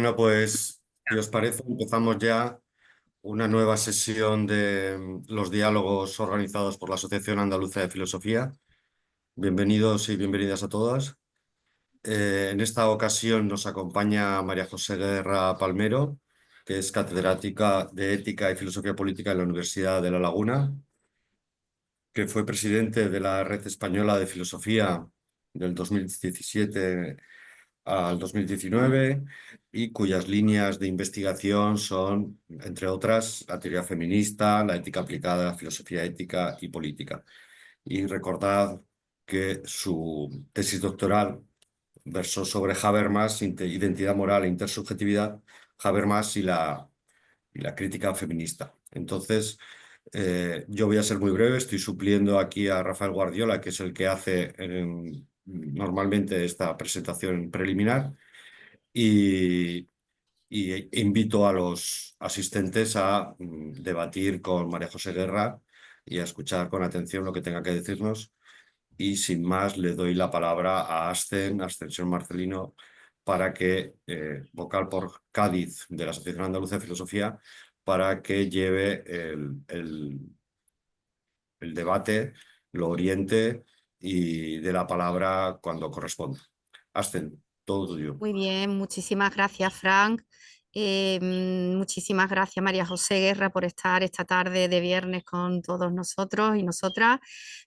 Bueno, pues, si os parece, empezamos ya una nueva sesión de los diálogos organizados por la Asociación Andaluza de Filosofía. Bienvenidos y bienvenidas a todas. En esta ocasión nos acompaña María José Guerra Palmero, que es catedrática de Ética y Filosofía Política en la Universidad de La Laguna, que fue presidente de la Red Española de Filosofía del 2017 al 2019 y cuyas líneas de investigación son, entre otras, la teoría feminista, la ética aplicada, la filosofía ética y política. Y recordad que su tesis doctoral versó sobre Habermas, identidad moral e intersubjetividad, Habermas y la crítica feminista. Entonces, yo voy a ser muy breve, estoy supliendo aquí a Rafael Guardiola, que es el que hace normalmente esta presentación preliminar, y, y invito a los asistentes a debatir con María José Guerra y a escuchar con atención lo que tenga que decirnos. Y sin más, le doy la palabra a Ascensión Marcelino, para que, vocal por Cádiz de la Asociación Andaluza de Filosofía, para que lleve el debate, lo oriente y dé la palabra cuando corresponda. Ascen, todo tuyo. Muy bien, muchísimas gracias, Frank. Muchísimas gracias, María José Guerra, por estar esta tarde de viernes con todos nosotros y nosotras.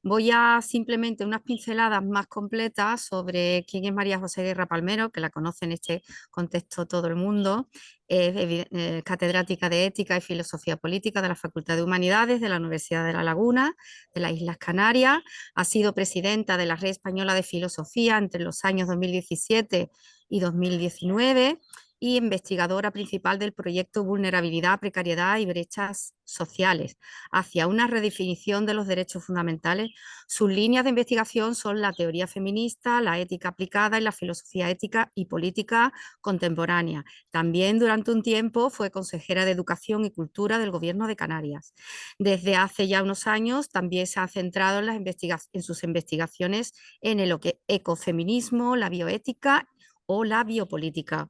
Voy a simplemente unas pinceladas más completas sobre quién es María José Guerra Palmero, que la conoce en este contexto todo el mundo. Es catedrática de Ética y Filosofía Política de la Facultad de Humanidades de la Universidad de La Laguna, de las Islas Canarias. Ha sido presidenta de la Red Española de Filosofía entre los años 2017 y 2019 y investigadora principal del proyecto Vulnerabilidad, Precariedad y Brechas Sociales, hacia una redefinición de los derechos fundamentales. Sus líneas de investigación son la teoría feminista, la ética aplicada y la filosofía ética y política contemporánea. También durante un tiempo fue consejera de Educación y Cultura del Gobierno de Canarias. Desde hace ya unos años también se ha centrado en sus investigaciones en el ecofeminismo, la bioética o la biopolítica.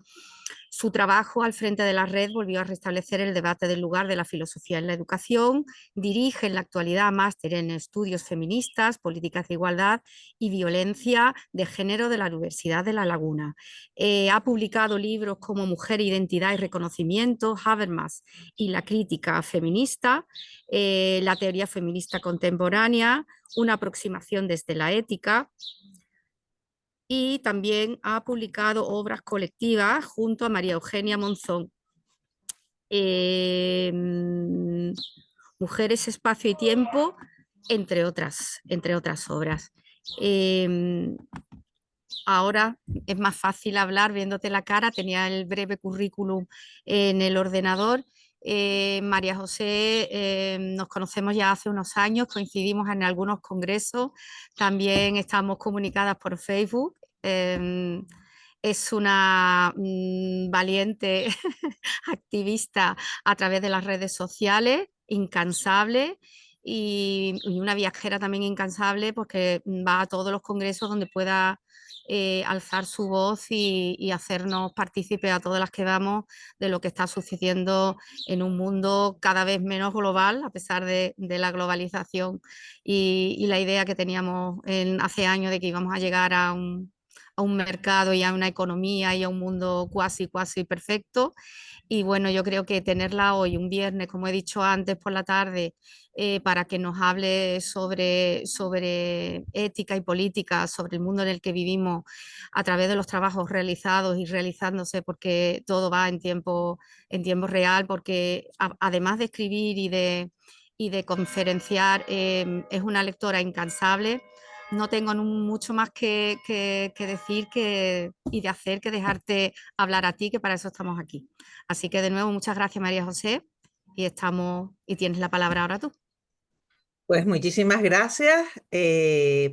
Su trabajo al frente de la red volvió a restablecer el debate del lugar de la filosofía en la educación, dirige en la actualidad máster en estudios feministas, políticas de igualdad y violencia de género de la Universidad de La Laguna. Ha publicado libros como Mujer, Identidad y Reconocimiento, Habermas y la crítica feminista, la teoría feminista contemporánea, una aproximación desde la ética, y también ha publicado obras colectivas junto a María Eugenia Monzón. Eh, Mujeres, Espacio y Tiempo, entre otras obras. Ahora es más fácil hablar viéndote la cara, tenía el breve currículum en el ordenador. María José, nos conocemos ya hace unos años, coincidimos en algunos congresos, también estamos comunicadas por Facebook. Es una valiente activista a través de las redes sociales, incansable, y una viajera también incansable, porque va a todos los congresos donde pueda alzar su voz y hacernos partícipes a todas las que vamos de lo que está sucediendo en un mundo cada vez menos global, a pesar de la globalización y la idea que teníamos hace años de que íbamos a llegar a un mercado y a una economía y a un mundo cuasi perfecto. Y bueno, yo creo que tenerla hoy, un viernes, como he dicho antes, por la tarde, para que nos hable sobre ética y política, sobre el mundo en el que vivimos, a través de los trabajos realizados y realizándose, porque todo va en tiempo real, porque además de escribir y de conferenciar, es una lectora incansable. No tengo mucho más que decir y de hacer que dejarte hablar a ti, que para eso estamos aquí. Así que de nuevo, muchas gracias, María José, y tienes la palabra ahora tú. Pues muchísimas gracias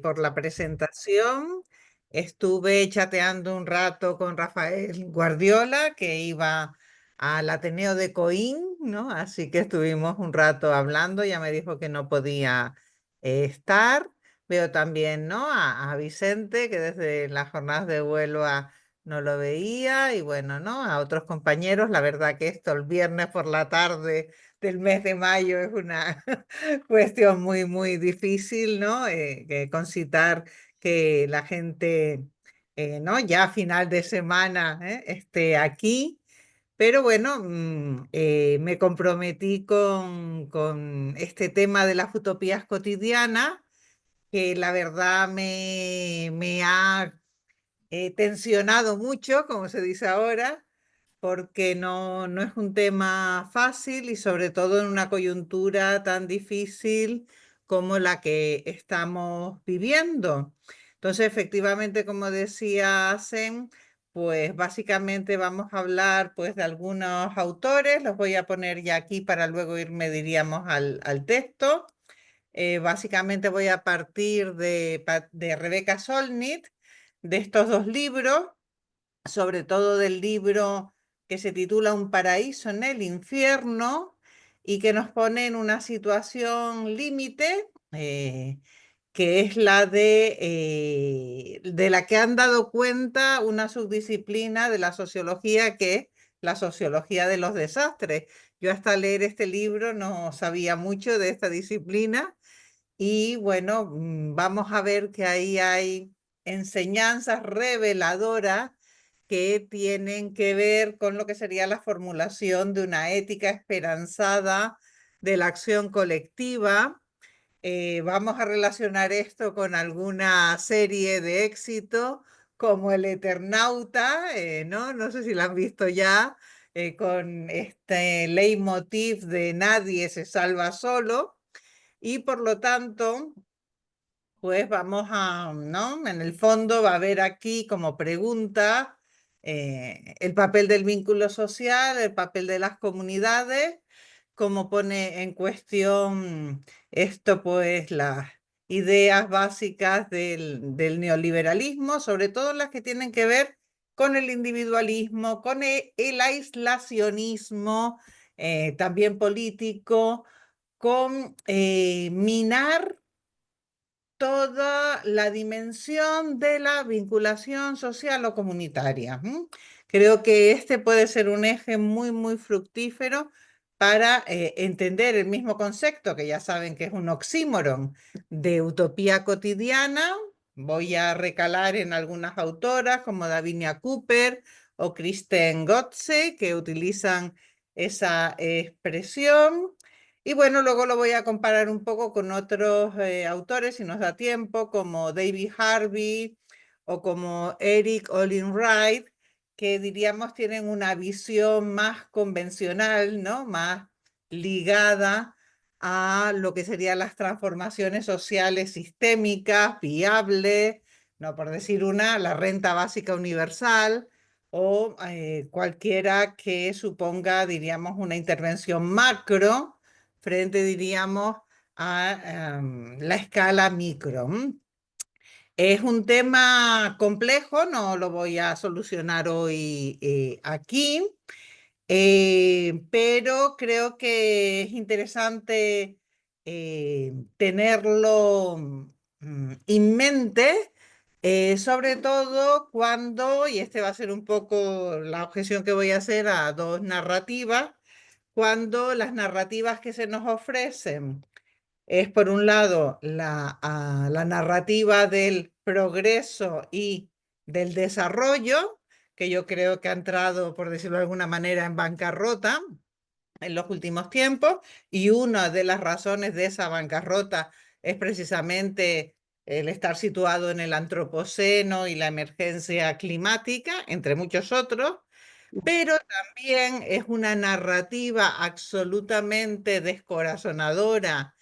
por la presentación. Estuve chateando un rato con Rafael Guardiola, que iba al Ateneo de Coín, ¿no? Así que estuvimos un rato hablando, ya me dijo que no podía estar. Veo también, ¿no? A Vicente, que desde las jornadas de Huelva no lo veía y bueno, ¿no? A otros compañeros, la verdad que esto el viernes por la tarde del mes de mayo es una cuestión muy, muy difícil, ¿no? Que concitar que la gente, ¿no? Ya a final de semana, esté aquí. Pero bueno, me comprometí con este tema de las utopías cotidianas, que la verdad me ha tensionado mucho, como se dice ahora, porque no es un tema fácil y sobre todo en una coyuntura tan difícil como la que estamos viviendo. Entonces, efectivamente, como decía Sem, pues básicamente vamos a hablar pues de algunos autores, los voy a poner ya aquí para luego irme, diríamos, al texto. Básicamente voy a partir de Rebecca Solnit, de estos dos libros, sobre todo del libro que se titula Un paraíso en el infierno y que nos pone en una situación límite, que es la de la que han dado cuenta una subdisciplina de la sociología, que es la sociología de los desastres. Yo hasta leer este libro no sabía mucho de esta disciplina y bueno, vamos a ver que ahí hay enseñanzas reveladoras que tienen que ver con lo que sería la formulación de una ética esperanzada de la acción colectiva. Vamos a relacionar esto con alguna serie de éxito como El Eternauta, ¿no? No sé si la han visto ya, con este leitmotiv de nadie se salva solo. Y por lo tanto, pues vamos a, ¿no? En el fondo va a haber aquí como pregunta el papel del vínculo social, el papel de las comunidades, cómo pone en cuestión esto, pues las ideas básicas del neoliberalismo, sobre todo las que tienen que ver con el individualismo, con el aislacionismo, también político, con minar toda la dimensión de la vinculación social o comunitaria. Creo que este puede ser un eje muy, muy fructífero para entender el mismo concepto, que ya saben que es un oxímoron, de utopía cotidiana. Voy a recalar en algunas autoras como Davinia Cooper o Kristen Gotze, que utilizan esa expresión. Y bueno, luego lo voy a comparar un poco con otros autores, si nos da tiempo, como David Harvey o como Eric Olin Wright, que diríamos tienen una visión más convencional, ¿no? Más ligada a lo que serían las transformaciones sociales sistémicas, viables, no por decir una, la renta básica universal o cualquiera que suponga, diríamos, una intervención macro frente, diríamos, a la escala micro. Es un tema complejo, no lo voy a solucionar hoy aquí, pero creo que es interesante tenerlo en mente, sobre todo cuando, y este va a ser un poco la objeción que voy a hacer a dos narrativas, cuando las narrativas que se nos ofrecen es, por un lado, la narrativa del progreso y del desarrollo, que yo creo que ha entrado, por decirlo de alguna manera, en bancarrota en los últimos tiempos, y una de las razones de esa bancarrota es precisamente el estar situado en el antropoceno y la emergencia climática, entre muchos otros, pero también es una narrativa absolutamente descorazonadora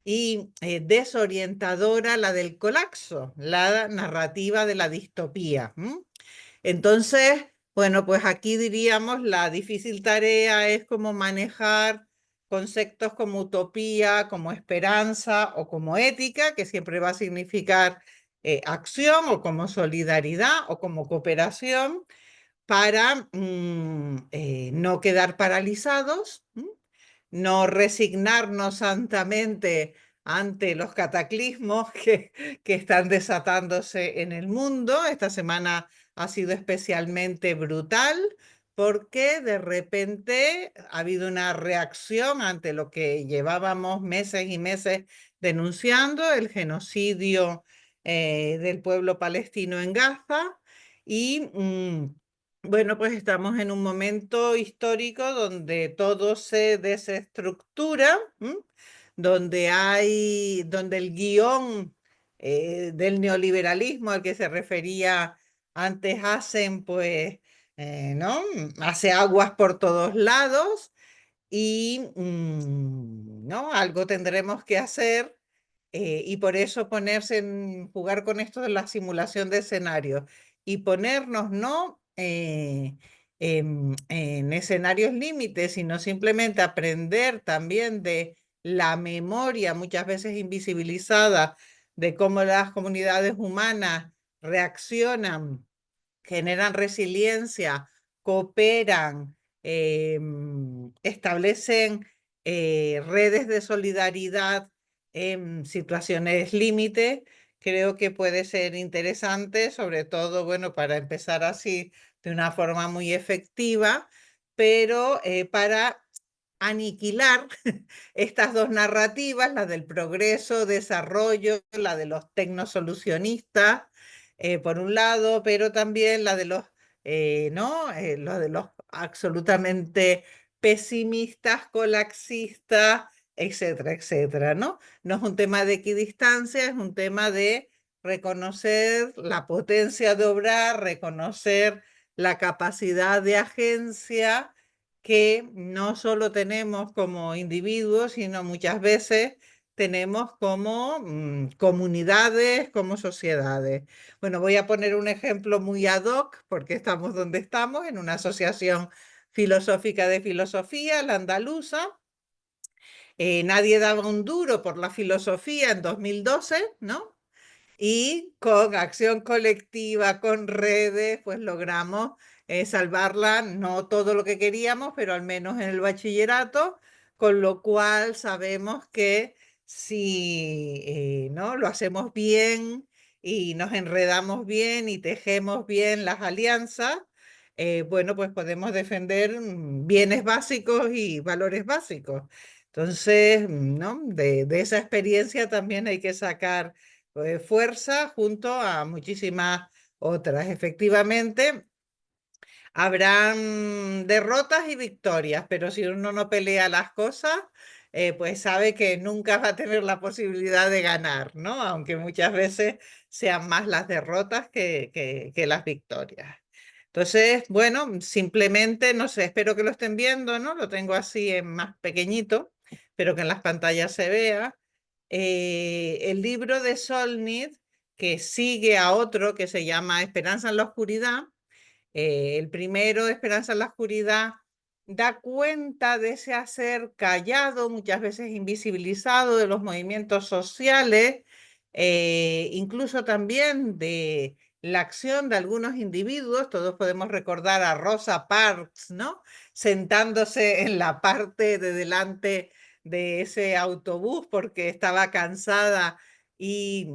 y desorientadora la del colapso, la narrativa de la distopía. Entonces, bueno, pues aquí diríamos la difícil tarea es cómo manejar conceptos como utopía, como esperanza o como ética, que siempre va a significar acción o como solidaridad o como cooperación para no quedar paralizados, no resignarnos santamente ante los cataclismos que están desatándose en el mundo. Esta semana ha sido especialmente brutal porque de repente ha habido una reacción ante lo que llevábamos meses y meses denunciando, el genocidio del pueblo palestino en Gaza. Y bueno, pues estamos en un momento histórico donde todo se desestructura, donde el guión del neoliberalismo al que se refería antes Hacen, pues, ¿no? Hace aguas por todos lados y, ¿no? Algo tendremos que hacer y por eso jugar con esto de la simulación de escenarios y ponernos no en escenarios límites, sino simplemente aprender también de la memoria, muchas veces invisibilizada, de cómo las comunidades humanas reaccionan, generan resiliencia, cooperan, establecen redes de solidaridad en situaciones límite. Creo que puede ser interesante, sobre todo, bueno, para empezar así de una forma muy efectiva, pero para aniquilar estas dos narrativas, la del progreso, desarrollo, la de los tecnosolucionistas, por un lado, pero también la de los, ¿no? Lo de los absolutamente pesimistas, colapsistas, etcétera, etcétera, ¿no? No es un tema de equidistancia, es un tema de reconocer la potencia de obrar, reconocer la capacidad de agencia que no solo tenemos como individuos, sino muchas veces tenemos como comunidades, como sociedades. Bueno, voy a poner un ejemplo muy ad hoc, porque estamos donde estamos, en una asociación filosófica de filosofía, la andaluza. Nadie daba un duro por la filosofía en 2012, ¿no? Y con acción colectiva, con redes, pues logramos salvarla, no todo lo que queríamos, pero al menos en el bachillerato, con lo cual sabemos que si ¿no? lo hacemos bien y nos enredamos bien y tejemos bien las alianzas, bueno, pues podemos defender bienes básicos y valores básicos. Entonces, ¿no? De esa experiencia también hay que sacar fuerza junto a muchísimas otras. Efectivamente, habrán derrotas y victorias, pero si uno no pelea las cosas, pues sabe que nunca va a tener la posibilidad de ganar, ¿no? Aunque muchas veces sean más las derrotas que las victorias. Entonces, bueno, simplemente, no sé, espero que lo estén viendo, ¿no? Lo tengo así en más pequeñito, pero que en las pantallas se vea. El libro de Solnit, que sigue a otro que se llama Esperanza en la Oscuridad. El primero, Esperanza en la Oscuridad, da cuenta de ese hacer callado, muchas veces invisibilizado, de los movimientos sociales, incluso también de la acción de algunos individuos. Todos podemos recordar a Rosa Parks, ¿no? Sentándose en la parte de delante de ese autobús porque estaba cansada y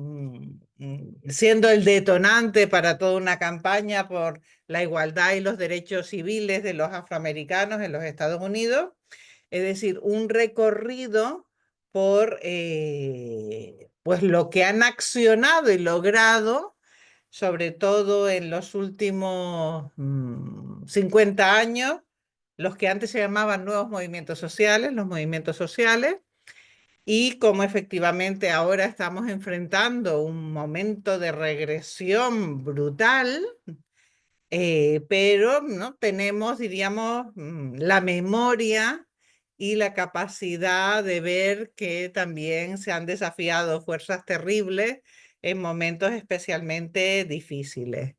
siendo el detonante para toda una campaña por la igualdad y los derechos civiles de los afroamericanos en los Estados Unidos. Es decir, un recorrido por pues lo que han accionado y logrado, sobre todo en los últimos 50 años, los que antes se llamaban nuevos movimientos sociales, los movimientos sociales, y cómo efectivamente ahora estamos enfrentando un momento de regresión brutal, pero ¿no? tenemos, diríamos, la memoria y la capacidad de ver que también se han desafiado fuerzas terribles en momentos especialmente difíciles.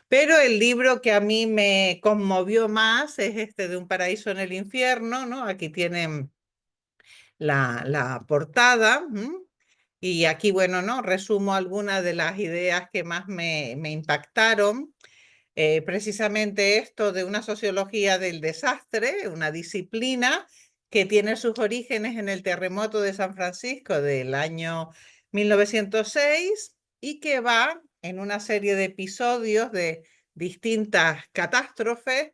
Pero el libro que a mí me conmovió más es este de Un paraíso en el infierno, ¿no? Aquí tienen la portada. Y aquí, bueno, ¿no? Resumo algunas de las ideas que más me impactaron. Precisamente esto de una sociología del desastre, una disciplina que tiene sus orígenes en el terremoto de San Francisco del año 1906 y que va en una serie de episodios de distintas catástrofes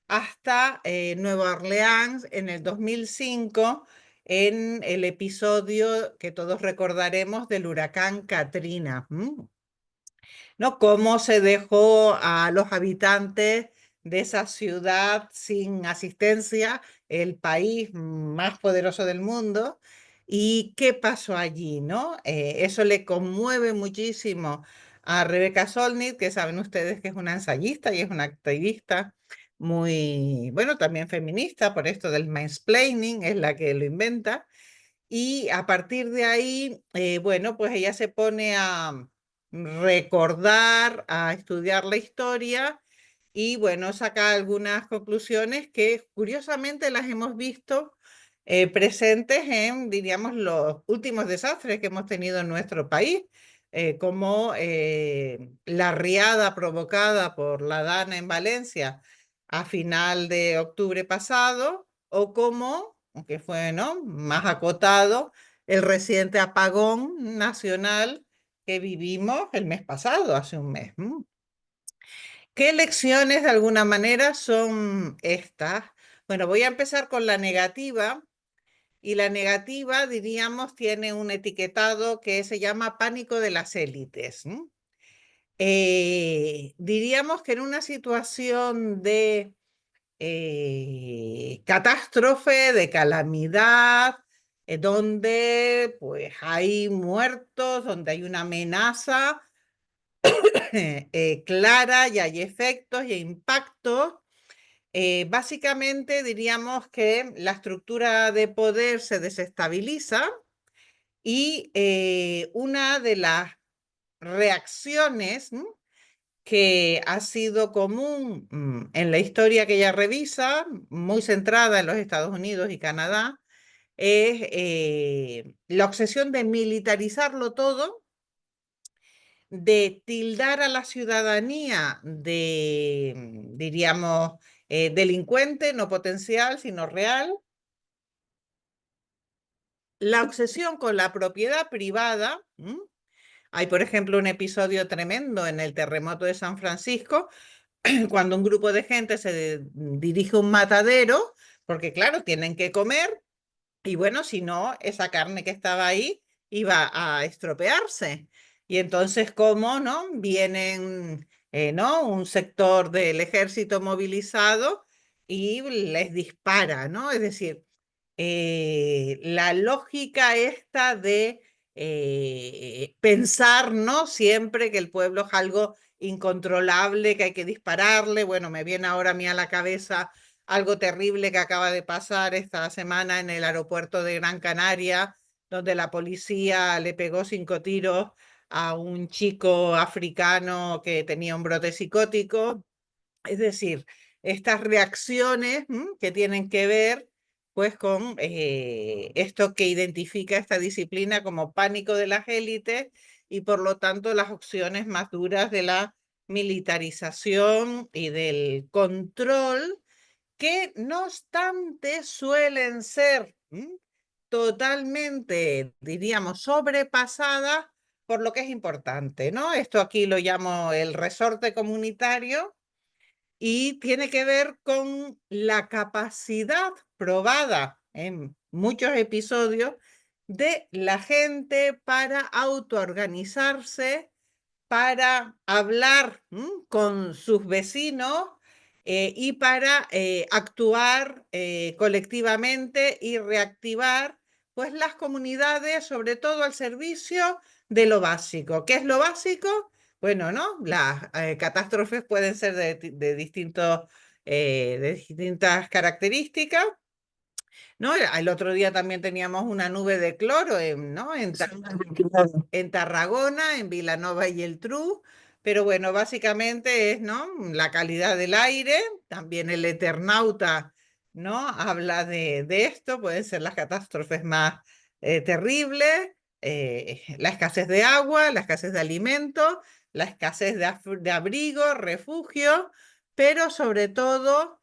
hasta Nueva Orleans en el 2005, en el episodio que todos recordaremos del huracán Katrina. ¿No? Cómo se dejó a los habitantes de esa ciudad sin asistencia, el país más poderoso del mundo, y qué pasó allí, ¿no? Eso le conmueve muchísimo a Rebecca Solnit, que saben ustedes que es una ensayista y es una activista muy, bueno, también feminista, por esto del mansplaining, es la que lo inventa. Y a partir de ahí, bueno, pues ella se pone a recordar, a estudiar la historia y, bueno, saca algunas conclusiones que curiosamente las hemos visto presentes en, diríamos, los últimos desastres que hemos tenido en nuestro país, como la riada provocada por la Dana en Valencia a final de octubre pasado, o como, aunque fue, ¿no?, más acotado, el reciente apagón nacional que vivimos el mes pasado, hace un mes. ¿Qué lecciones de alguna manera son estas? Bueno, voy a empezar con la negativa. Y la negativa, diríamos, tiene un etiquetado que se llama pánico de las élites. Diríamos que en una situación de catástrofe, de calamidad, donde pues hay muertos, donde hay una amenaza clara y hay efectos y impactos. Básicamente diríamos que la estructura de poder se desestabiliza y una de las reacciones que ha sido común en la historia que ella revisa, muy centrada en los Estados Unidos y Canadá, es la obsesión de militarizarlo todo, de tildar a la ciudadanía de, diríamos, delincuente, no potencial, sino real. La obsesión con la propiedad privada. Hay, por ejemplo, un episodio tremendo en el terremoto de San Francisco, cuando un grupo de gente se dirige a un matadero, porque claro, tienen que comer, y bueno, si no, esa carne que estaba ahí iba a estropearse. Y entonces, ¿cómo no? Vienen, ¿no?, un sector del ejército movilizado y les dispara, ¿no? Es decir, la lógica esta de pensar, ¿no?, siempre que el pueblo es algo incontrolable, que hay que dispararle. Bueno, me viene ahora a mí a la cabeza algo terrible que acaba de pasar esta semana en el aeropuerto de Gran Canaria, donde la policía le pegó 5 tiros a un chico africano que tenía un brote psicótico. Es decir, estas reacciones que tienen que ver pues con esto que identifica esta disciplina como pánico de las élites y por lo tanto las opciones más duras de la militarización y del control, que no obstante suelen ser totalmente, diríamos, sobrepasadas por lo que es importante, ¿no? Esto aquí lo llamo el resorte comunitario y tiene que ver con la capacidad probada en muchos episodios de la gente para autoorganizarse, para hablar con sus vecinos y para actuar colectivamente y reactivar pues las comunidades, sobre todo al servicio de lo básico. ¿Qué es lo básico? Bueno, ¿no? Las catástrofes pueden ser de distintas características, ¿no? El otro día también teníamos una nube de cloro ¿no?, en Tarragona, en Vilanova y Geltrú, pero bueno, básicamente es, ¿no?, la calidad del aire. También el Eternauta, ¿no?, habla de esto, pueden ser las catástrofes más terribles, la escasez de agua, la escasez de alimentos, la escasez de abrigo, refugio, pero sobre todo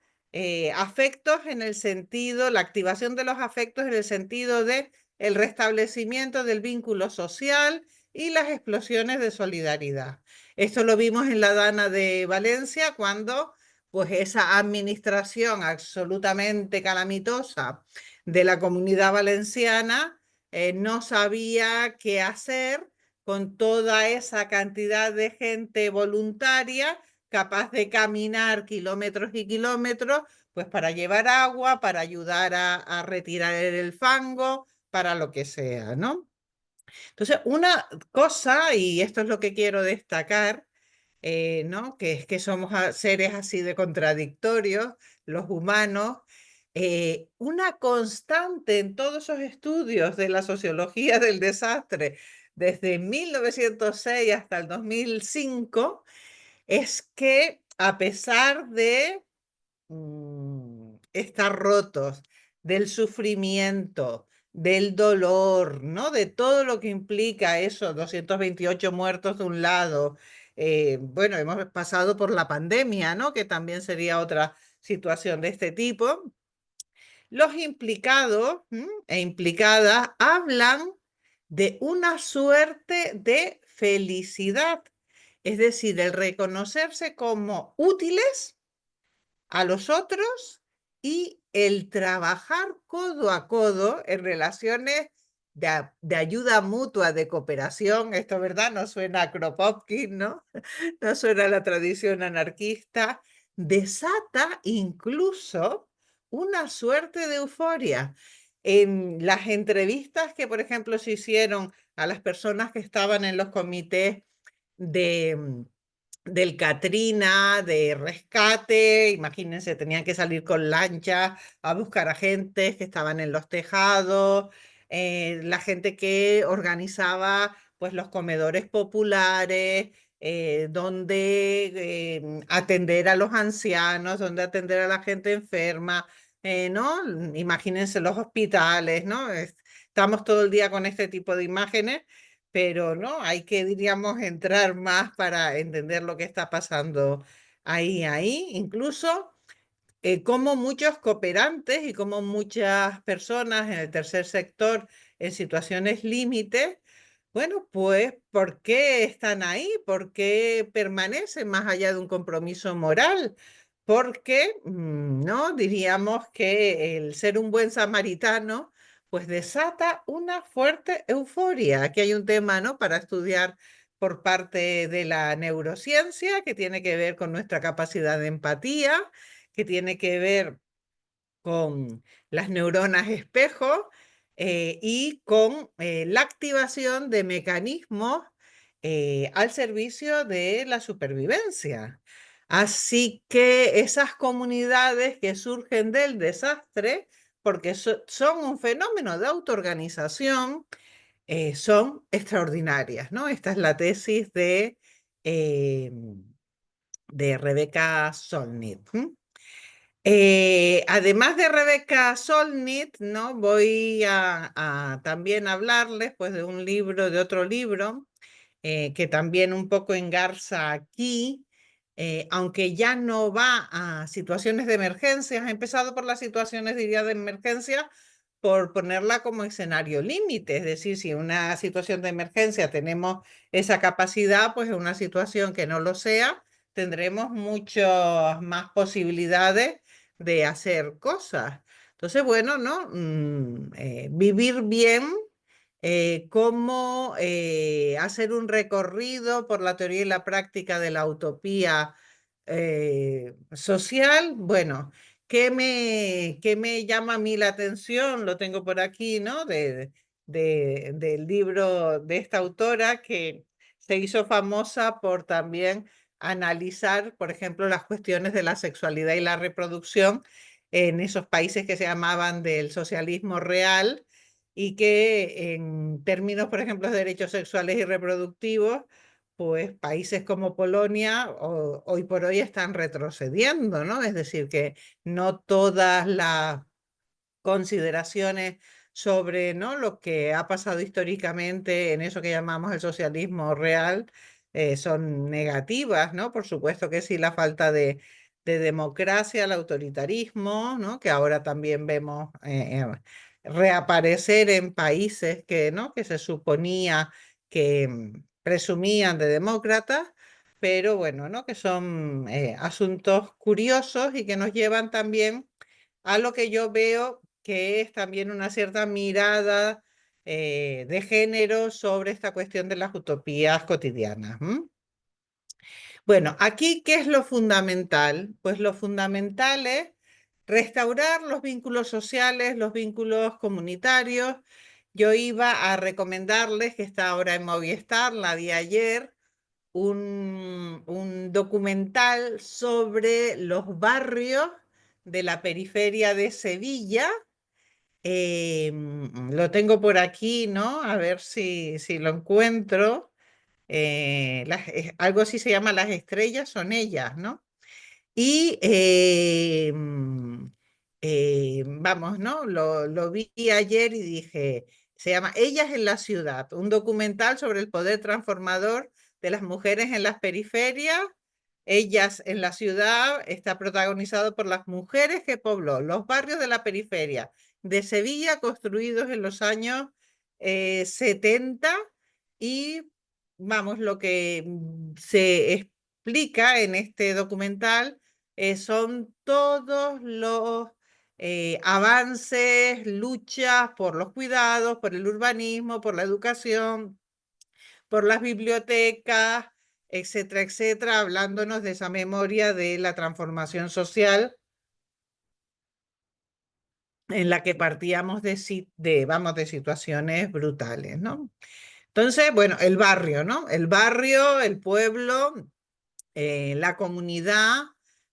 afectos en el sentido, la activación de los afectos en el sentido de el restablecimiento del vínculo social y las explosiones de solidaridad. Esto lo vimos en la Dana de Valencia cuando pues esa administración absolutamente calamitosa de la Comunidad Valenciana no sabía qué hacer con toda esa cantidad de gente voluntaria capaz de caminar kilómetros y kilómetros, pues para llevar agua, para ayudar a retirar el fango, para lo que sea, ¿no? Entonces, una cosa, y esto es lo que quiero destacar, ¿no? Que es que somos seres así de contradictorios, los humanos. Una constante en todos esos estudios de la sociología del desastre, desde 1906 hasta el 2005, es que a pesar de estar rotos, del sufrimiento, del dolor, ¿no? De todo lo que implica eso, 228 muertos de un lado. Bueno, hemos pasado por la pandemia, ¿no? Que también sería otra situación de este tipo. Los implicados e implicadas hablan de una suerte de felicidad, es decir, el reconocerse como útiles a los otros y el trabajar codo a codo en relaciones de ayuda mutua, de cooperación. Esto, ¿verdad? No suena a Kropotkin, ¿no? No suena a la tradición anarquista. Desata incluso una suerte de euforia. En las entrevistas que, por ejemplo, se hicieron a las personas que estaban en los comités de del Katrina, de rescate, imagínense, tenían que salir con lancha a buscar a gente que estaban en los tejados, la gente que organizaba pues los comedores populares, donde atender a los ancianos, donde atender a la gente enferma, ¿no? Imagínense los hospitales, ¿no? Estamos todo el día con este tipo de imágenes, pero no, hay que, diríamos, entrar más para entender lo que está pasando ahí. Incluso como muchos cooperantes y como muchas personas en el tercer sector en situaciones límite, bueno, pues, ¿por qué están ahí? ¿Por qué permanecen más allá de un compromiso moral? Porque, ¿no? Diríamos que el ser un buen samaritano, pues desata una fuerte euforia. Aquí hay un tema, ¿no? Para estudiar por parte de la neurociencia, que tiene que ver con nuestra capacidad de empatía, que tiene que ver con las neuronas espejo y con la activación de mecanismos al servicio de la supervivencia. Así que esas comunidades que surgen del desastre, porque son un fenómeno de autoorganización, son extraordinarias, ¿no? Esta es la tesis de Rebecca Solnit. Además de Rebecca Solnit, ¿no? Voy a también hablarles pues, de un libro, de otro libro, que también un poco engarza aquí, aunque ya no va a situaciones de emergencia, ha empezado por las situaciones, diría, de emergencia, por ponerla como escenario límite, es decir, si en una situación de emergencia tenemos esa capacidad, pues en una situación que no lo sea, tendremos muchas más posibilidades de hacer cosas. Entonces, bueno, ¿no? Vivir bien, cómo hacer un recorrido por la teoría y la práctica de la utopía social. Bueno, qué me llama a mí la atención? Lo tengo por aquí, ¿no? Del libro de esta autora que se hizo famosa por también analizar, por ejemplo, las cuestiones de la sexualidad y la reproducción en esos países que se llamaban del socialismo real y que en términos, por ejemplo, de derechos sexuales y reproductivos, pues países como Polonia hoy por hoy están retrocediendo, ¿no? Es decir, que no todas las consideraciones sobre, ¿no? Lo que ha pasado históricamente en eso que llamamos el socialismo real son negativas, ¿no? Por supuesto que sí, la falta de democracia, el autoritarismo, ¿no? Que ahora también vemos reaparecer en países que, ¿no? Que se suponía que presumían de demócratas, pero bueno, ¿no? Que son asuntos curiosos y que nos llevan también a lo que yo veo que es también una cierta mirada de género sobre esta cuestión de las utopías cotidianas. Bueno, aquí, ¿qué es lo fundamental? Pues lo fundamental es restaurar los vínculos sociales, los vínculos comunitarios. Yo iba a recomendarles, que está ahora en Movistar, la vi ayer, un documental sobre los barrios de la periferia de Sevilla. Lo tengo por aquí, ¿no? A ver si lo encuentro. Algo así se llama Las estrellas son ellas, ¿no? Y vamos, ¿no? Lo vi ayer y dije, se llama Ellas en la ciudad, un documental sobre el poder transformador de las mujeres en las periferias. Ellas en la ciudad está protagonizado por las mujeres que pobló los barrios de la periferia de Sevilla, construidos en los años 70, y vamos, lo que se explica en este documental son todos los avances, luchas por los cuidados, por el urbanismo, por la educación, por las bibliotecas, etcétera, etcétera, hablándonos de esa memoria de la transformación social en la que partíamos de situaciones brutales, ¿no? Entonces, bueno, el barrio, ¿no? El barrio, el pueblo, la comunidad,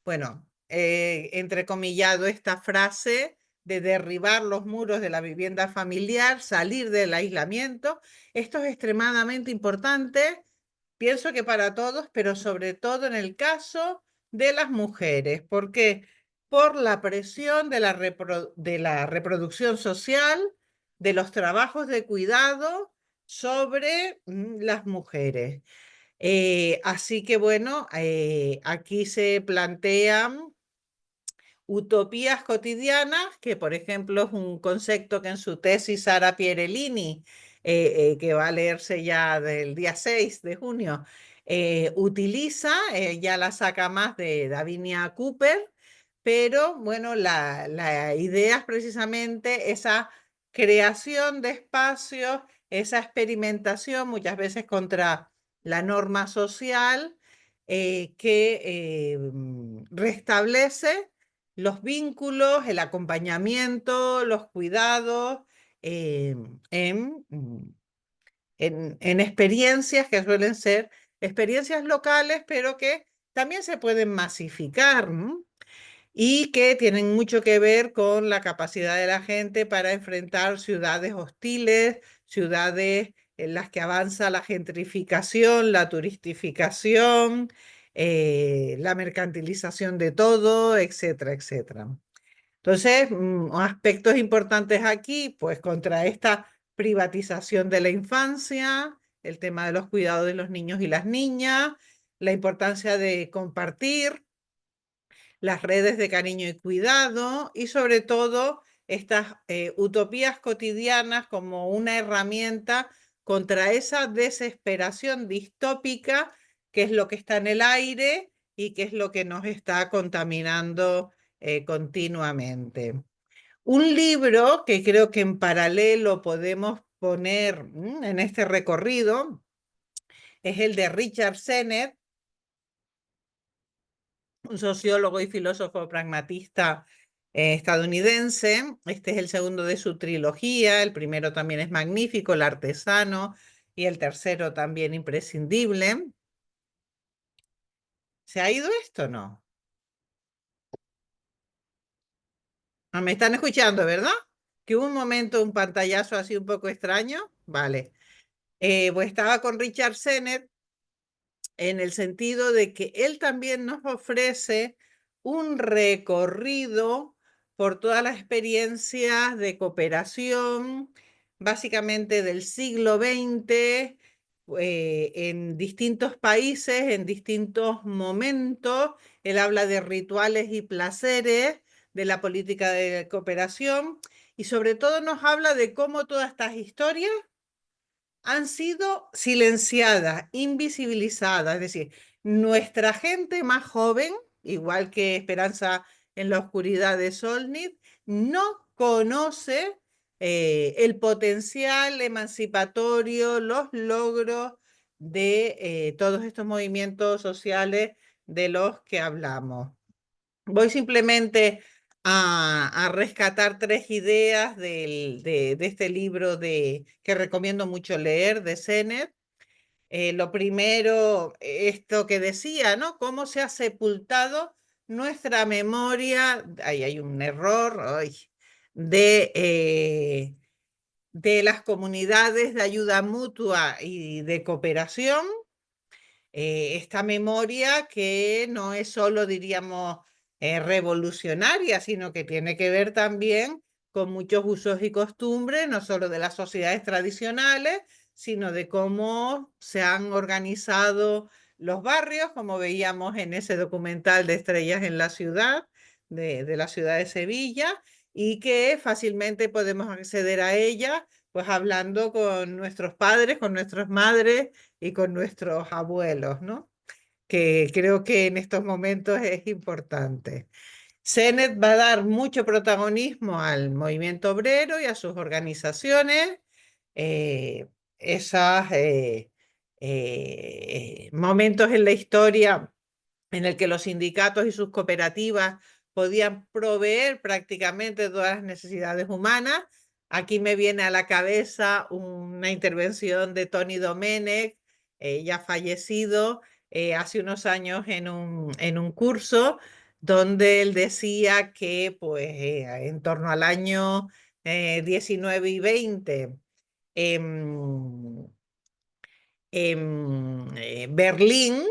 bueno, entrecomillado esta frase de derribar los muros de la vivienda familiar, salir del aislamiento. Esto es extremadamente importante, pienso que para todos, pero sobre todo en el caso de las mujeres. ¿Por qué? Por la presión de la reproducción social, de los trabajos de cuidado sobre las mujeres. Así que bueno, aquí se plantean utopías cotidianas, que por ejemplo es un concepto que en su tesis Sara Pierellini, que va a leerse ya del día 6 de junio, utiliza, ya la saca más de Davinia Cooper, pero bueno, la idea es precisamente esa creación de espacios, esa experimentación, muchas veces contra la norma social, que restablece los vínculos, el acompañamiento, los cuidados en experiencias que suelen ser experiencias locales, pero que también se pueden masificar, ¿no? Y que tienen mucho que ver con la capacidad de la gente para enfrentar ciudades hostiles, ciudades en las que avanza la gentrificación, la turistificación, la mercantilización de todo, etcétera, etcétera. Entonces, aspectos importantes aquí, pues contra esta privatización de la infancia, el tema de los cuidados de los niños y las niñas, la importancia de compartir, las redes de cariño y cuidado, y sobre todo estas utopías cotidianas como una herramienta contra esa desesperación distópica que es lo que está en el aire y que es lo que nos está contaminando continuamente. Un libro que creo que en paralelo podemos poner en este recorrido es el de Richard Sennett, un sociólogo y filósofo pragmatista estadounidense. Este es el segundo de su trilogía. El primero también es magnífico, El artesano, y el tercero también imprescindible. ¿Se ha ido esto o no? Ah, ¿me están escuchando, verdad? Que hubo un momento, un pantallazo así un poco extraño. Vale. Pues estaba con Richard Sennett en el sentido de que él también nos ofrece un recorrido por todas las experiencias de cooperación, básicamente del siglo XX, en distintos países, en distintos momentos. Él habla de rituales y placeres de la política de cooperación y sobre todo nos habla de cómo todas estas historias han sido silenciadas, invisibilizadas. Es decir, nuestra gente más joven, igual que Esperanza en la oscuridad de Solnit, no conoce el potencial emancipatorio, los logros de todos estos movimientos sociales de los que hablamos. Voy simplemente a rescatar tres ideas de este libro que recomiendo mucho leer, de Sennett. Lo primero, esto que decía, ¿no? Cómo se ha sepultado nuestra memoria, ahí hay un error, ay, de las comunidades de ayuda mutua y de cooperación. Esta memoria que no es solo, diríamos, revolucionaria, sino que tiene que ver también con muchos usos y costumbres, no solo de las sociedades tradicionales, sino de cómo se han organizado los barrios, como veíamos en ese documental de Estrellas en la Ciudad, de la ciudad de Sevilla, y que fácilmente podemos acceder a ella, pues hablando con nuestros padres, con nuestras madres y con nuestros abuelos, ¿no? Que creo que en estos momentos es importante. Sennett va a dar mucho protagonismo al movimiento obrero y a sus organizaciones. Esos momentos en la historia en el que los sindicatos y sus cooperativas podían proveer prácticamente todas las necesidades humanas. Aquí me viene a la cabeza una intervención de Tony Domenech, ya fallecido, hace unos años en un curso, donde él decía que pues, en torno al año 19 y 20, en Berlín,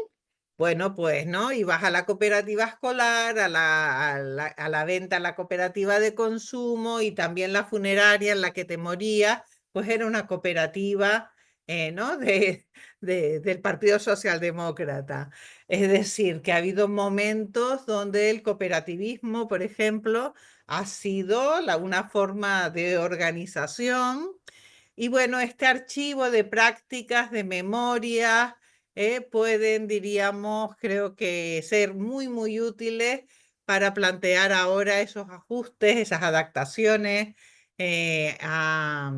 bueno, pues, ¿no? Ibas a la cooperativa escolar, a la venta a la cooperativa de consumo y también la funeraria en la que te morías, pues era una cooperativa, ¿no? Del Partido Socialdemócrata. Es decir, que ha habido momentos donde el cooperativismo, por ejemplo, ha sido una forma de organización. Y bueno, este archivo de prácticas, de memoria, pueden, diríamos, creo que ser muy, muy útiles para plantear ahora esos ajustes, esas adaptaciones, esa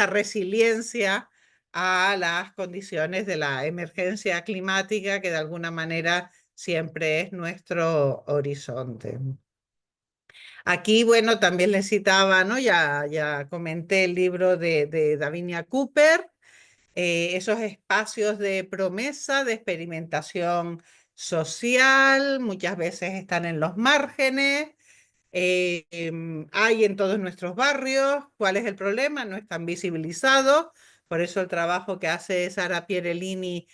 resiliencia a las condiciones de la emergencia climática, que de alguna manera siempre es nuestro horizonte. Aquí, bueno, también les citaba, ¿no? Ya comenté el libro de Davinia Cooper, esos espacios de promesa, de experimentación social, muchas veces están en los márgenes, hay en todos nuestros barrios. ¿Cuál es el problema? No están visibilizados, por eso el trabajo que hace Sara Pierellini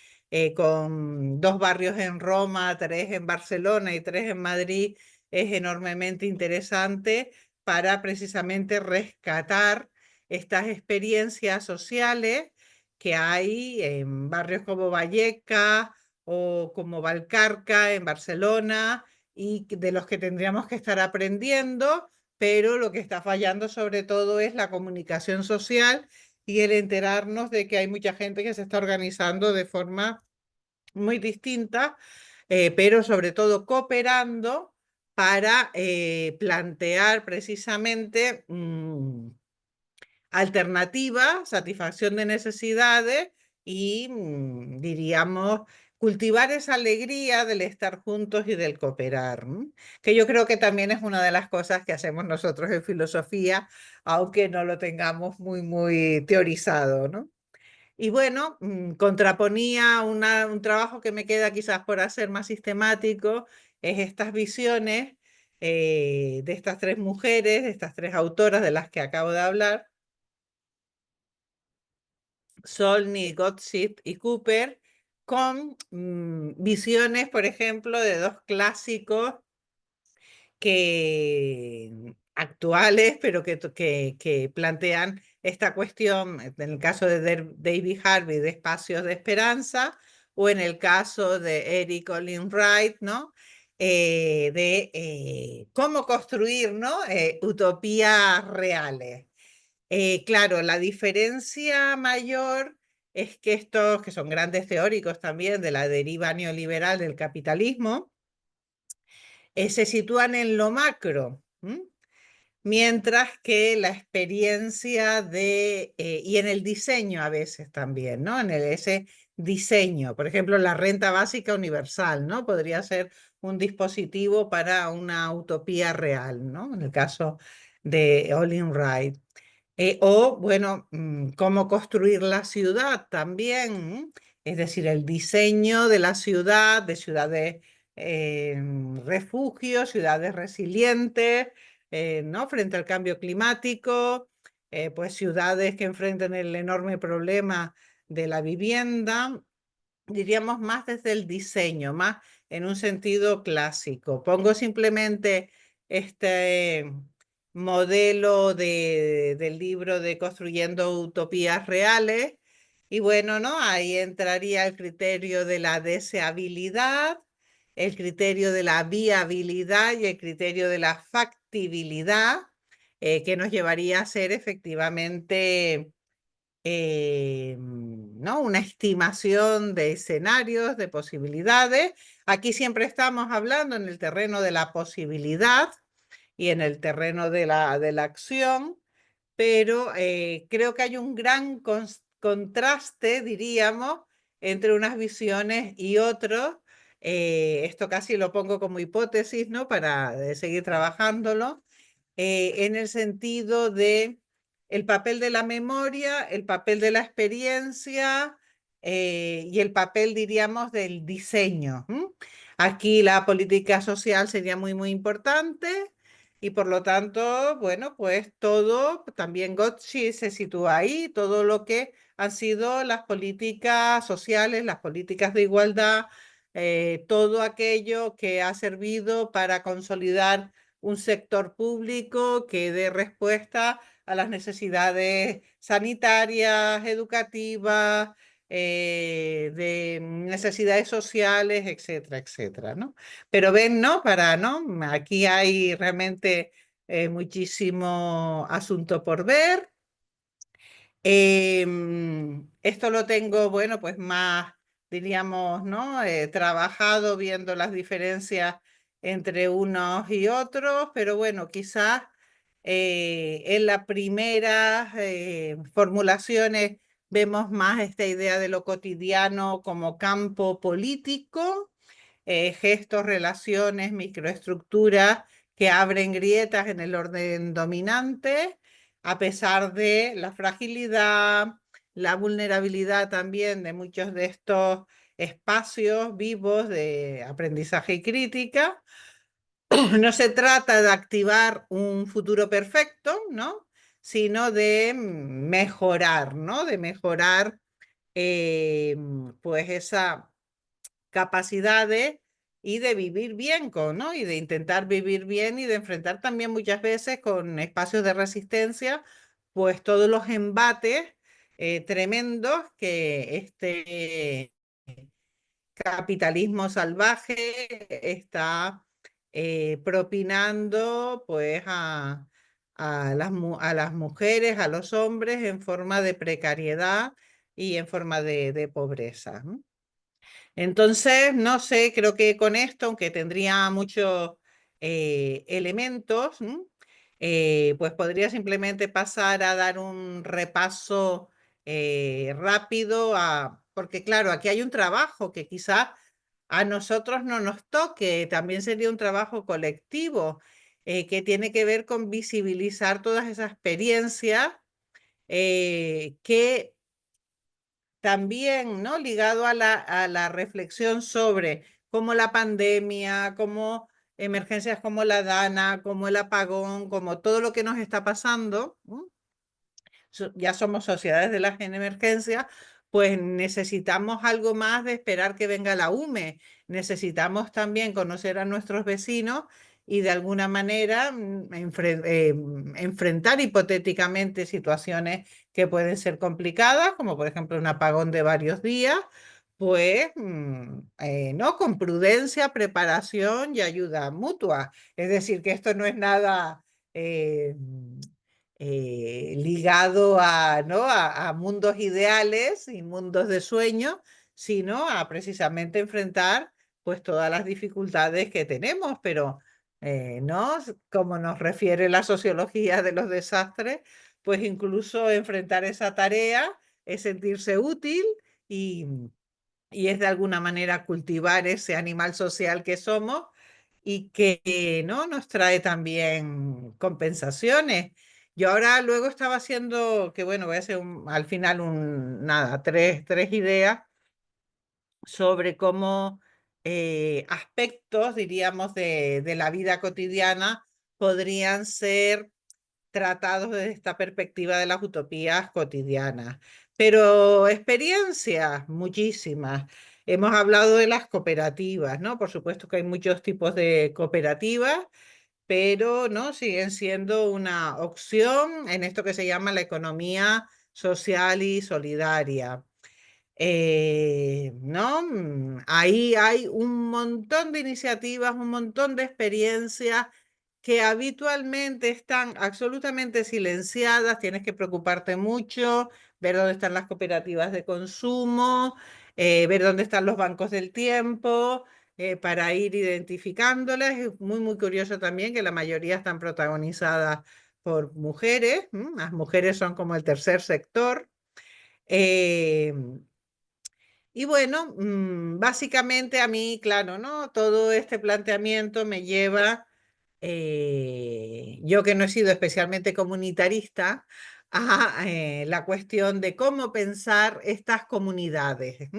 con 2 barrios en Roma, 3 en Barcelona y 3 en Madrid es enormemente interesante para precisamente rescatar estas experiencias sociales que hay en barrios como Vallecas o como Valcarca en Barcelona, y de los que tendríamos que estar aprendiendo, pero lo que está fallando sobre todo es la comunicación social y el enterarnos de que hay mucha gente que se está organizando de forma muy distinta, pero sobre todo cooperando para plantear precisamente alternativas, satisfacción de necesidades y, diríamos, cultivar esa alegría del estar juntos y del cooperar, que yo creo que también es una de las cosas que hacemos nosotros en filosofía, aunque no lo tengamos muy, muy teorizado, ¿no? Y bueno, contraponía un trabajo que me queda quizás por hacer más sistemático, es estas visiones de estas 3 mujeres, de estas 3 autoras de las que acabo de hablar, Solnit, Gottsched y Cooper, con visiones, por ejemplo, de 2 clásicos actuales, pero que plantean esta cuestión, en el caso de David Harvey, de espacios de esperanza, o en el caso de Eric Olin Wright, ¿no? De cómo construir, ¿no? Utopías reales. Claro, la diferencia mayor es que estos, que son grandes teóricos también de la deriva neoliberal del capitalismo, se sitúan en lo macro, mientras que la experiencia y en el diseño a veces también, ¿no? Ese diseño, por ejemplo, la renta básica universal, ¿no? Podría ser un dispositivo para una utopía real, ¿no? En el caso de Olin Wright. O, bueno, cómo construir la ciudad también, es decir, el diseño de la ciudad, de ciudades refugio, ciudades resilientes, ¿no? Frente al cambio climático, pues ciudades que enfrenten el enorme problema de la vivienda, diríamos más desde el diseño, más en un sentido clásico. Pongo simplemente este modelo del libro de Construyendo Utopías Reales y bueno, ¿no? Ahí entraría el criterio de la deseabilidad, el criterio de la viabilidad y el criterio de la factibilidad, que nos llevaría a ser efectivamente ¿no? Una estimación de escenarios, de posibilidades. Aquí siempre estamos hablando en el terreno de la posibilidad y en el terreno de la acción, pero creo que hay un gran contraste, diríamos, entre unas visiones y otros. Esto casi lo pongo como hipótesis, ¿no? Para seguir trabajándolo, en el sentido de el papel de la memoria, el papel de la experiencia y el papel, diríamos, del diseño. Aquí la política social sería muy, muy importante y por lo tanto, bueno, pues todo, también Gotchi se sitúa ahí, todo lo que han sido las políticas sociales, las políticas de igualdad, todo aquello que ha servido para consolidar un sector público que dé respuesta a las necesidades sanitarias, educativas, de necesidades sociales, etcétera, etcétera, ¿no? Pero ven, ¿no? ¿no? Aquí hay realmente muchísimo asunto por ver. Esto lo tengo, bueno, pues más, diríamos, ¿no? Trabajado viendo las diferencias entre unos y otros, pero bueno, quizás en las primeras formulaciones vemos más esta idea de lo cotidiano como campo político, gestos, relaciones, microestructuras que abren grietas en el orden dominante, a pesar de la fragilidad, la vulnerabilidad también de muchos de estos espacios vivos de aprendizaje y crítica. No se trata de activar un futuro perfecto, ¿no? Sino de mejorar, ¿no? De mejorar pues esa capacidades y de vivir bien ¿no? Y de intentar vivir bien y de enfrentar también muchas veces con espacios de resistencia, pues todos los embates tremendos que este capitalismo salvaje está propinando pues a las mujeres, a los hombres en forma de precariedad y en forma de pobreza. Entonces, no sé, creo que con esto, aunque tendría muchos elementos, pues podría simplemente pasar a dar un repaso rápido porque claro, aquí hay un trabajo que quizás a nosotros no nos toque, también sería un trabajo colectivo que tiene que ver con visibilizar todas esas experiencias que también, ¿no? Ligado a la reflexión sobre cómo la pandemia, cómo emergencias como la DANA, como el apagón, como todo lo que nos está pasando, ya somos sociedades de las emergencias, pues necesitamos algo más de esperar que venga la UME. Necesitamos también conocer a nuestros vecinos y de alguna manera enfrentar hipotéticamente situaciones que pueden ser complicadas, como por ejemplo un apagón de varios días, pues ¿no? Con prudencia, preparación y ayuda mutua. Es decir, que esto no es nada ligado a, ¿no? a mundos ideales y mundos de sueño, sino a precisamente enfrentar pues todas las dificultades que tenemos, pero ¿no? Como nos refiere la sociología de los desastres, pues incluso enfrentar esa tarea es sentirse útil y, y es de alguna manera cultivar ese animal social que somos y que ¿no? nos trae también compensaciones. Yo ahora luego estaba haciendo, que bueno, voy a hacer al final nada, tres ideas sobre cómo aspectos, diríamos, de la vida cotidiana podrían ser tratados desde esta perspectiva de las utopías cotidianas. Pero experiencias, muchísimas. Hemos hablado de las cooperativas, ¿no? Por supuesto que hay muchos tipos de cooperativas, pero ¿no? Siguen siendo una opción en esto que se llama la economía social y solidaria. ¿No? Ahí hay un montón de iniciativas, un montón de experiencias que habitualmente están absolutamente silenciadas, tienes que preocuparte mucho, ver dónde están las cooperativas de consumo, ver dónde están los bancos del tiempo, para ir identificándolas. Es muy, muy curioso también que la mayoría están protagonizadas por mujeres, las mujeres son como el tercer sector. Eh, y bueno, básicamente a mí, claro, ¿no? Todo este planteamiento me lleva, yo que no he sido especialmente comunitarista, a la cuestión de cómo pensar estas comunidades.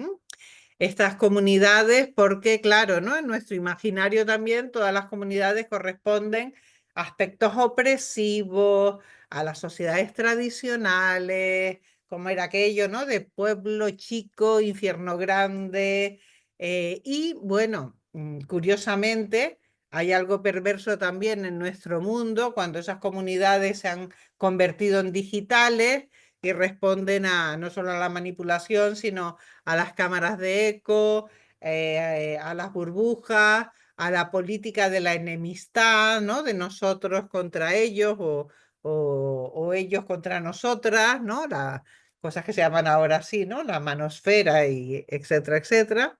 Estas comunidades, porque claro, ¿no? En nuestro imaginario también todas las comunidades corresponden a aspectos opresivos, a las sociedades tradicionales, como era aquello, ¿no? De pueblo chico, infierno grande. Y bueno, curiosamente, hay algo perverso también en nuestro mundo cuando esas comunidades se han convertido en digitales y responden a no solo a la manipulación, sino a las cámaras de eco, a las burbujas, a la política de la enemistad, ¿no? De nosotros contra ellos o ellos contra nosotras, ¿no? Las cosas que se llaman ahora así, ¿no? La manosfera y etcétera, etcétera.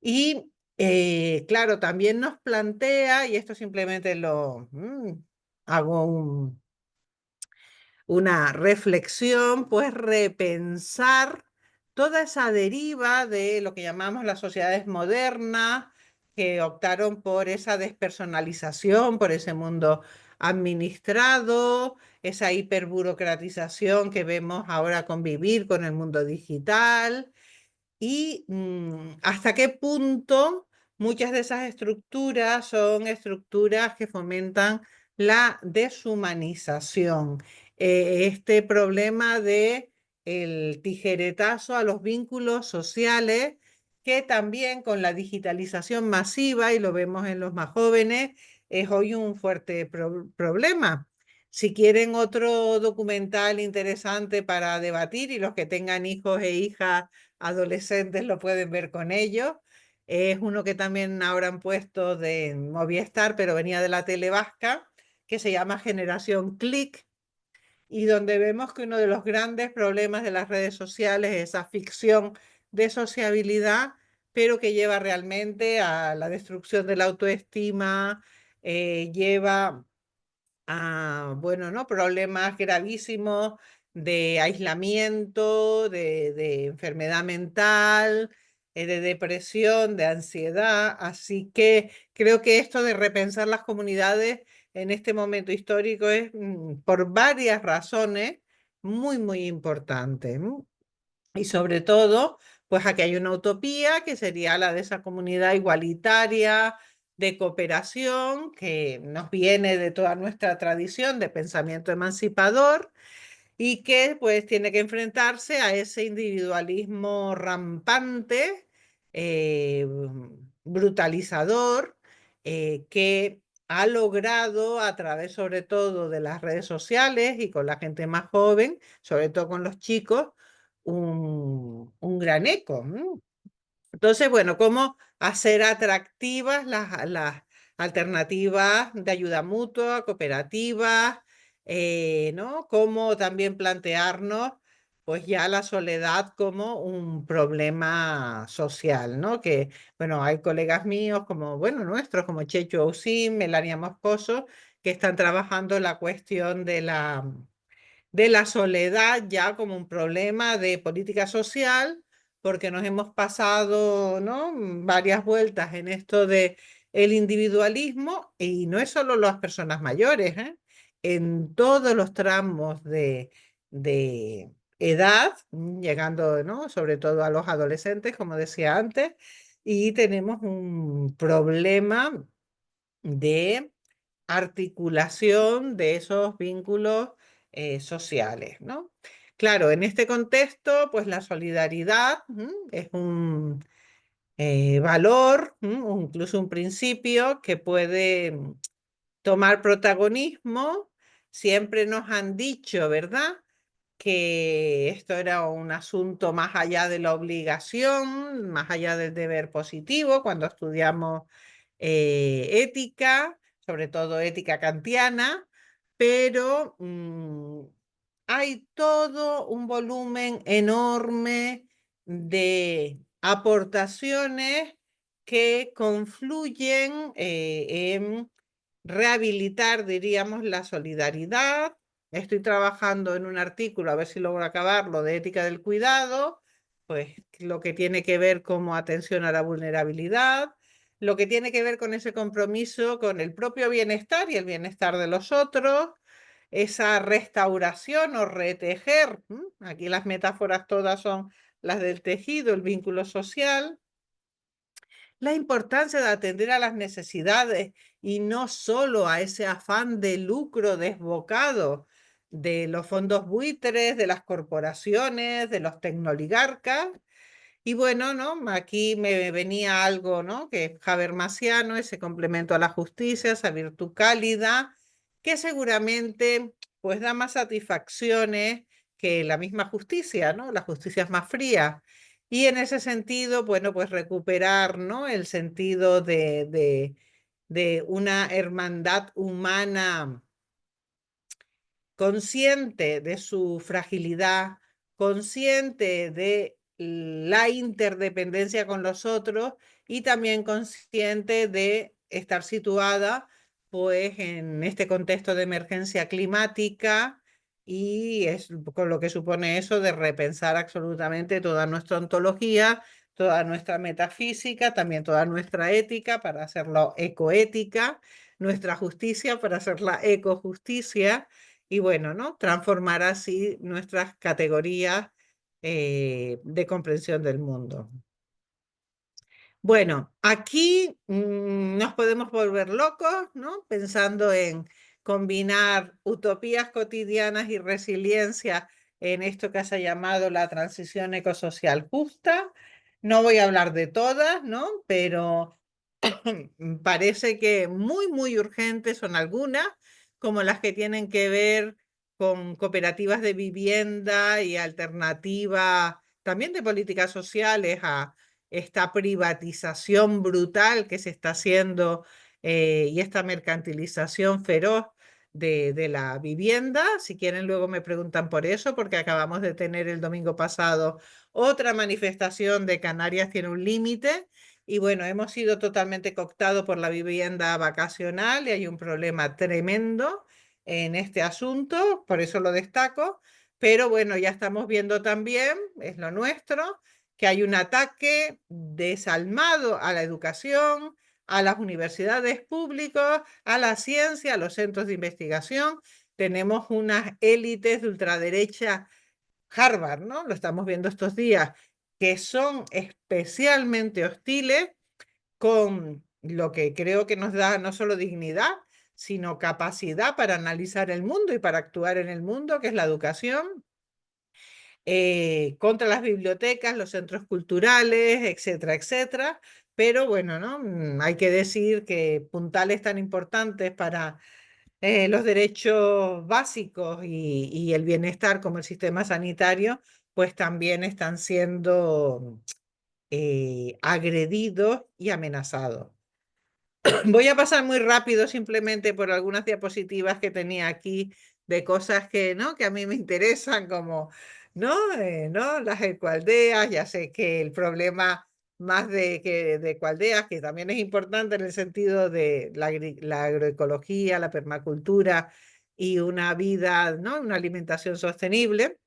Y claro, también nos plantea, y esto simplemente hago una reflexión, pues repensar toda esa deriva de lo que llamamos las sociedades modernas, que optaron por esa despersonalización, por ese mundo administrado, esa hiperburocratización que vemos ahora convivir con el mundo digital y hasta qué punto muchas de esas estructuras son estructuras que fomentan la deshumanización. Este problema de el tijeretazo a los vínculos sociales, que también con la digitalización masiva, y lo vemos en los más jóvenes, es hoy un fuerte problema. Si quieren otro documental interesante para debatir y los que tengan hijos e hijas adolescentes lo pueden ver con ellos. Es uno que también ahora han puesto de Movistar, pero venía de la tele vasca, que se llama Generación Click, y donde vemos que uno de los grandes problemas de las redes sociales es esa ficción de sociabilidad, pero que lleva realmente a la destrucción de la autoestima, lleva bueno, ¿no? Problemas gravísimos de aislamiento, de enfermedad mental, de depresión, de ansiedad. Así que creo que esto de repensar las comunidades en este momento histórico es por varias razones muy, muy importante. Y sobre todo, pues aquí hay una utopía que sería la de esa comunidad igualitaria, de cooperación, que nos viene de toda nuestra tradición de pensamiento emancipador y que pues tiene que enfrentarse a ese individualismo rampante, brutalizador, que ha logrado a través sobre todo de las redes sociales y con la gente más joven, sobre todo con los chicos, un gran eco. Entonces, bueno, ¿cómo hacer atractivas las alternativas de ayuda mutua, cooperativas, ¿no? Cómo también plantearnos pues ya la soledad como un problema social, ¿no? Que, bueno, hay colegas míos como, bueno, nuestros, como Chechu Ausim, Melania Moscoso, que están trabajando la cuestión de la soledad ya como un problema de política social, porque nos hemos pasado, ¿no? Varias vueltas en esto de el individualismo, y no es solo las personas mayores, ¿eh? En todos los tramos de edad, llegando, ¿no? Sobre todo a los adolescentes, como decía antes, y tenemos un problema de articulación de esos vínculos sociales, ¿no? Claro, en este contexto, pues la solidaridad es un valor, o incluso un principio que puede tomar protagonismo. Siempre nos han dicho, ¿verdad?, que esto era un asunto más allá de la obligación, más allá del deber positivo, cuando estudiamos ética, sobre todo ética kantiana, pero hay todo un volumen enorme de aportaciones que confluyen en rehabilitar, diríamos, la solidaridad. Estoy trabajando en un artículo, a ver si logro acabarlo, de ética del cuidado, pues lo que tiene que ver como atención a la vulnerabilidad, lo que tiene que ver con ese compromiso con el propio bienestar y el bienestar de los otros, esa restauración o retejer, aquí las metáforas todas son las del tejido, el vínculo social, la importancia de atender a las necesidades y no solo a ese afán de lucro desbocado de los fondos buitres, de las corporaciones, de los tecnoligarcas. Y bueno, ¿no? Aquí me venía algo, ¿no? Que es Habermasiano, ese complemento a la justicia, esa virtud cálida, que seguramente pues da más satisfacciones que la misma justicia, ¿no? La justicia es más fría. Y en ese sentido, bueno, pues recuperar, ¿no? El sentido de una hermandad humana consciente de su fragilidad, consciente de la interdependencia con los otros y también consciente de estar situada pues en este contexto de emergencia climática, y es con lo que supone eso de repensar absolutamente toda nuestra ontología, toda nuestra metafísica, también toda nuestra ética para hacerlo ecoética, nuestra justicia para hacerla ecojusticia, y bueno, ¿no? Transformar así nuestras categorías de comprensión del mundo. Bueno, aquí nos podemos volver locos, ¿no? Pensando en combinar utopías cotidianas y resiliencia en esto que se ha llamado la transición ecosocial justa. No voy a hablar de todas, ¿no? Pero parece que muy, muy urgentes son algunas, como las que tienen que ver con cooperativas de vivienda y alternativas también de políticas sociales a esta privatización brutal que se está haciendo y esta mercantilización feroz de la vivienda. Si quieren, luego me preguntan por eso, porque acabamos de tener el domingo pasado otra manifestación de Canarias tiene un límite. Y bueno, hemos sido totalmente cooptados por la vivienda vacacional y hay un problema tremendo en este asunto, por eso lo destaco. Pero bueno, ya estamos viendo también, es lo nuestro, que hay un ataque desalmado a la educación, a las universidades públicas, a la ciencia, a los centros de investigación. Tenemos unas élites de ultraderecha, Harvard, ¿no? Lo estamos viendo estos días, que son especialmente hostiles con lo que creo que nos da no solo dignidad, sino capacidad para analizar el mundo y para actuar en el mundo, que es la educación, contra las bibliotecas, los centros culturales, etcétera, etcétera. Pero bueno, ¿no? Hay que decir que puntales tan importantes para los derechos básicos y el bienestar como el sistema sanitario, pues también están siendo agredidos y amenazados. Voy a pasar muy rápido simplemente por algunas diapositivas que tenía aquí de cosas que, ¿no? que a mí me interesan, como ¿no? ¿No? Las ecoaldeas. Ya sé que el problema más de ecoaldeas, que también es importante en el sentido de la agroecología, la permacultura y una vida, ¿no? una alimentación sostenible,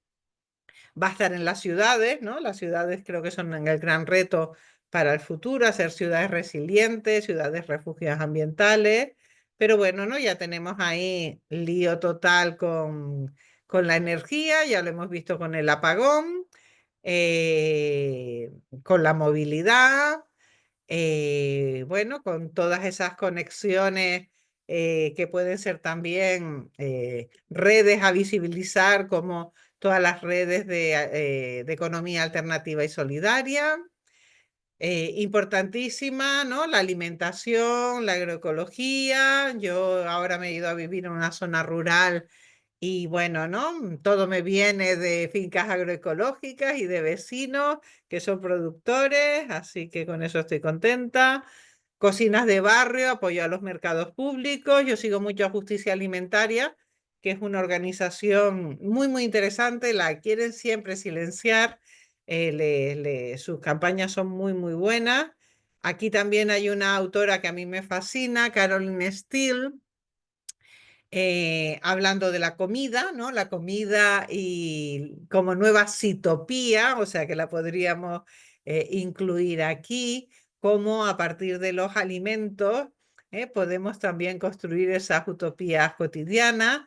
va a estar en las ciudades, ¿no? Las ciudades creo que son el gran reto para el futuro, hacer ciudades resilientes, ciudades refugios ambientales, pero bueno, ¿no? Ya tenemos ahí lío total con la energía, ya lo hemos visto con el apagón, con la movilidad, bueno, con todas esas conexiones que pueden ser también redes a visibilizar, como todas las redes de economía alternativa y solidaria. Importantísima, ¿no? La alimentación, la agroecología. Yo ahora me he ido a vivir en una zona rural y bueno, ¿no? Todo me viene de fincas agroecológicas y de vecinos que son productores, así que con eso estoy contenta. Cocinas de barrio, apoyo a los mercados públicos. Yo sigo mucho a Justicia Alimentaria, que es una organización muy, muy interesante. La quieren siempre silenciar. Sus campañas son muy, muy buenas. Aquí también hay una autora que a mí me fascina, Caroline Steele, hablando de la comida, ¿no? La comida y como nueva citopía, o sea que la podríamos incluir aquí, como a partir de los alimentos podemos también construir esas utopías cotidianas.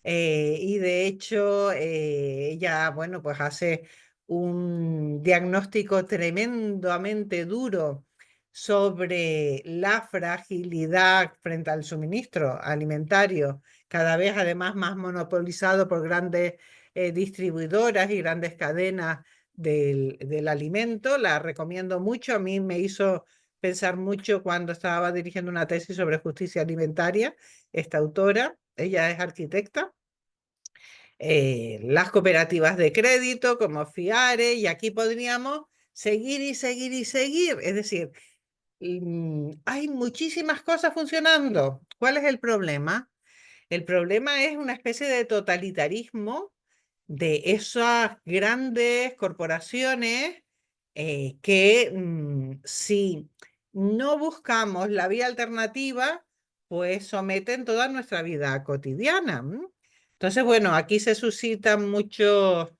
Y de hecho, ella, bueno, pues hace un diagnóstico tremendamente duro sobre la fragilidad frente al suministro alimentario, cada vez además más monopolizado por grandes distribuidoras y grandes cadenas del alimento. La recomiendo mucho. A mí me hizo pensar mucho cuando estaba dirigiendo una tesis sobre justicia alimentaria, esta autora. Ella es arquitecta. Las cooperativas de crédito como FIARE, y aquí podríamos seguir y seguir y seguir. Es decir, hay muchísimas cosas funcionando. ¿Cuál es el problema? El problema es una especie de totalitarismo de esas grandes corporaciones que si no buscamos la vía alternativa, pues someten toda nuestra vida cotidiana. Entonces, bueno, aquí se suscitan muchos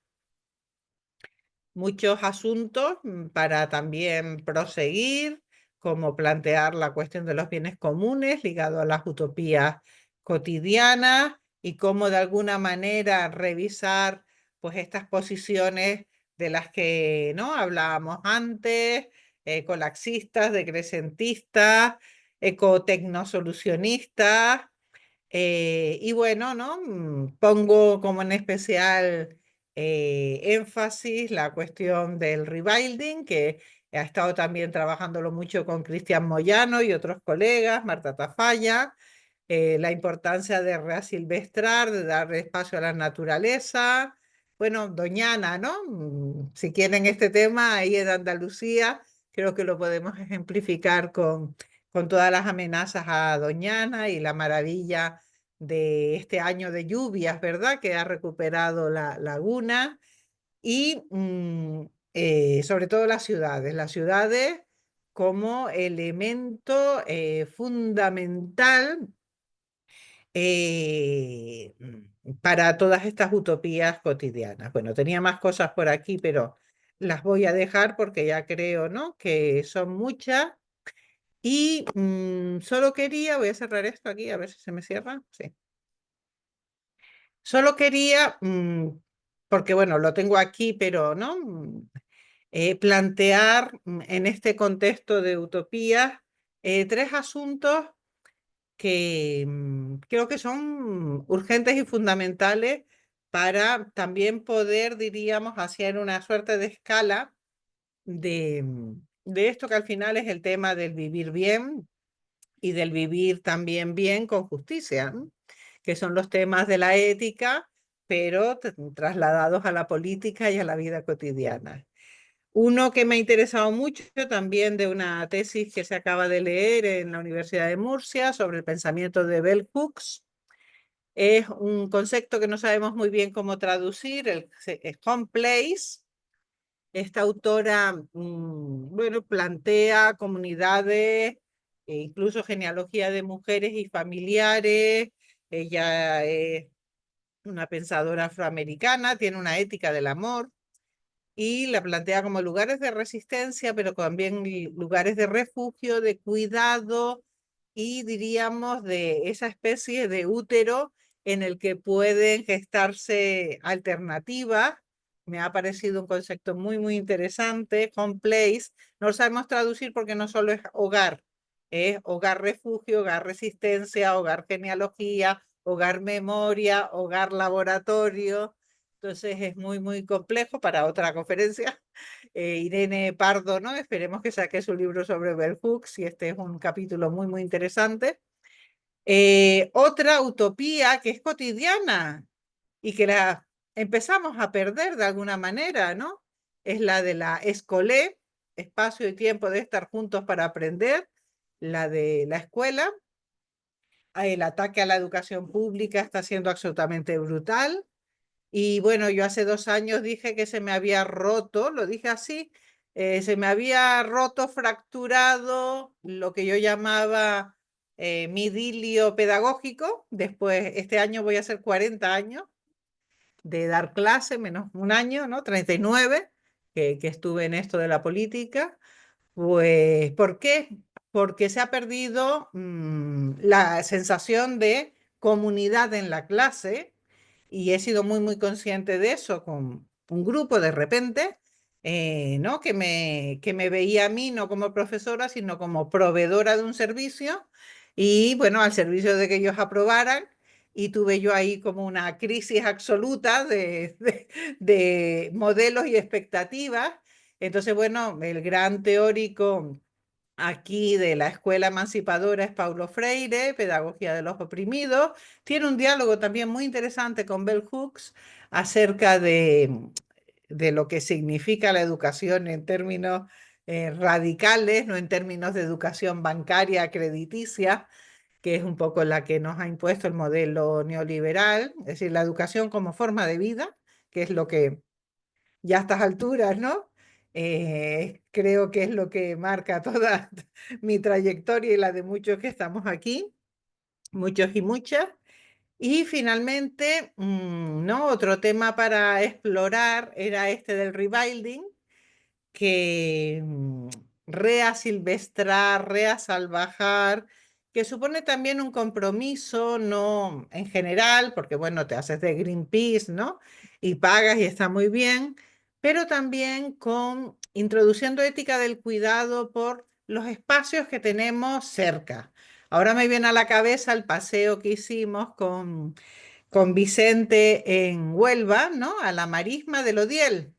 asuntos para también proseguir, como plantear la cuestión de los bienes comunes ligado a las utopías cotidianas y cómo de alguna manera revisar pues estas posiciones de las que ¿no? hablábamos antes, colaxistas, decrecentistas, ecotecnosolucionistas. Y bueno, ¿no? Pongo como en especial énfasis la cuestión del rewilding, que ha estado también trabajándolo mucho con Cristian Moyano y otros colegas, Marta Tafalla, la importancia de reasilvestrar, de dar espacio a la naturaleza. Bueno, Doñana, ¿no? Si quieren este tema, ahí en Andalucía, creo que lo podemos ejemplificar con todas las amenazas a Doñana y la maravilla de este año de lluvias, ¿verdad? Que ha recuperado la laguna y sobre todo las ciudades como elemento fundamental para todas estas utopías cotidianas. Bueno, tenía más cosas por aquí, pero las voy a dejar porque ya creo, ¿no? que son muchas. Y solo quería, voy a cerrar esto aquí, a ver si se me cierra. Sí. Solo quería, porque bueno, lo tengo aquí, pero ¿no? Plantear en este contexto de utopías tres asuntos que creo que son urgentes y fundamentales para también poder, diríamos, hacer una suerte de escala de esto que al final es el tema del vivir bien y del vivir también bien con justicia, ¿no? Que son los temas de la ética, pero trasladados a la política y a la vida cotidiana. Uno que me ha interesado mucho también, de una tesis que se acaba de leer en la Universidad de Murcia sobre el pensamiento de Bell Hooks, es un concepto que no sabemos muy bien cómo traducir, el home place. Esta autora, bueno, plantea comunidades, incluso genealogía de mujeres y familiares. Ella es una pensadora afroamericana, tiene una ética del amor y la plantea como lugares de resistencia, pero también lugares de refugio, de cuidado y diríamos de esa especie de útero en el que pueden gestarse alternativas. Me ha parecido un concepto muy, muy interesante. Home place, no lo sabemos traducir porque no solo es hogar, es hogar refugio, hogar resistencia, hogar genealogía, hogar memoria, hogar laboratorio. Entonces es muy, muy complejo para otra conferencia. Irene Pardo, ¿no? Esperemos que saque su libro sobre Bell Hooks y este es un capítulo muy, muy interesante. Otra utopía que es cotidiana y que la empezamos a perder de alguna manera, ¿no? Es la de la escolé, espacio y tiempo de estar juntos para aprender, la de la escuela. El ataque a la educación pública está siendo absolutamente brutal. Y bueno, yo hace 2 años dije que se me había roto, lo dije así, se me había roto, fracturado lo que yo llamaba mi idilio pedagógico. Después, este año voy a hacer 40 años de dar clase, menos un año, ¿no? 39, que estuve en esto de la política. Pues, ¿por qué? Porque se ha perdido la sensación de comunidad en la clase y he sido muy, muy consciente de eso con un grupo de repente, ¿no? Que me veía a mí no como profesora, sino como proveedora de un servicio y bueno, al servicio de que ellos aprobaran. Y tuve yo ahí como una crisis absoluta de modelos y expectativas. Entonces, bueno, el gran teórico aquí de la escuela emancipadora es Paulo Freire, Pedagogía de los Oprimidos. Tiene un diálogo también muy interesante con Bell Hooks acerca de lo que significa la educación en términos radicales, no en términos de educación bancaria crediticia, que es un poco la que nos ha impuesto el modelo neoliberal, es decir, la educación como forma de vida, que es lo que ya a estas alturas, ¿no? Creo que es lo que marca toda mi trayectoria y la de muchos que estamos aquí, muchos y muchas. Y finalmente, ¿no? Otro tema para explorar era este del rewilding, que reasilvestrar, reasalvajar, que supone también un compromiso, no en general, porque bueno, te haces de Greenpeace, ¿no? Y pagas y está muy bien, pero también con introduciendo ética del cuidado por los espacios que tenemos cerca. Ahora me viene a la cabeza el paseo que hicimos con Vicente en Huelva, ¿no? A la marisma del Odiel.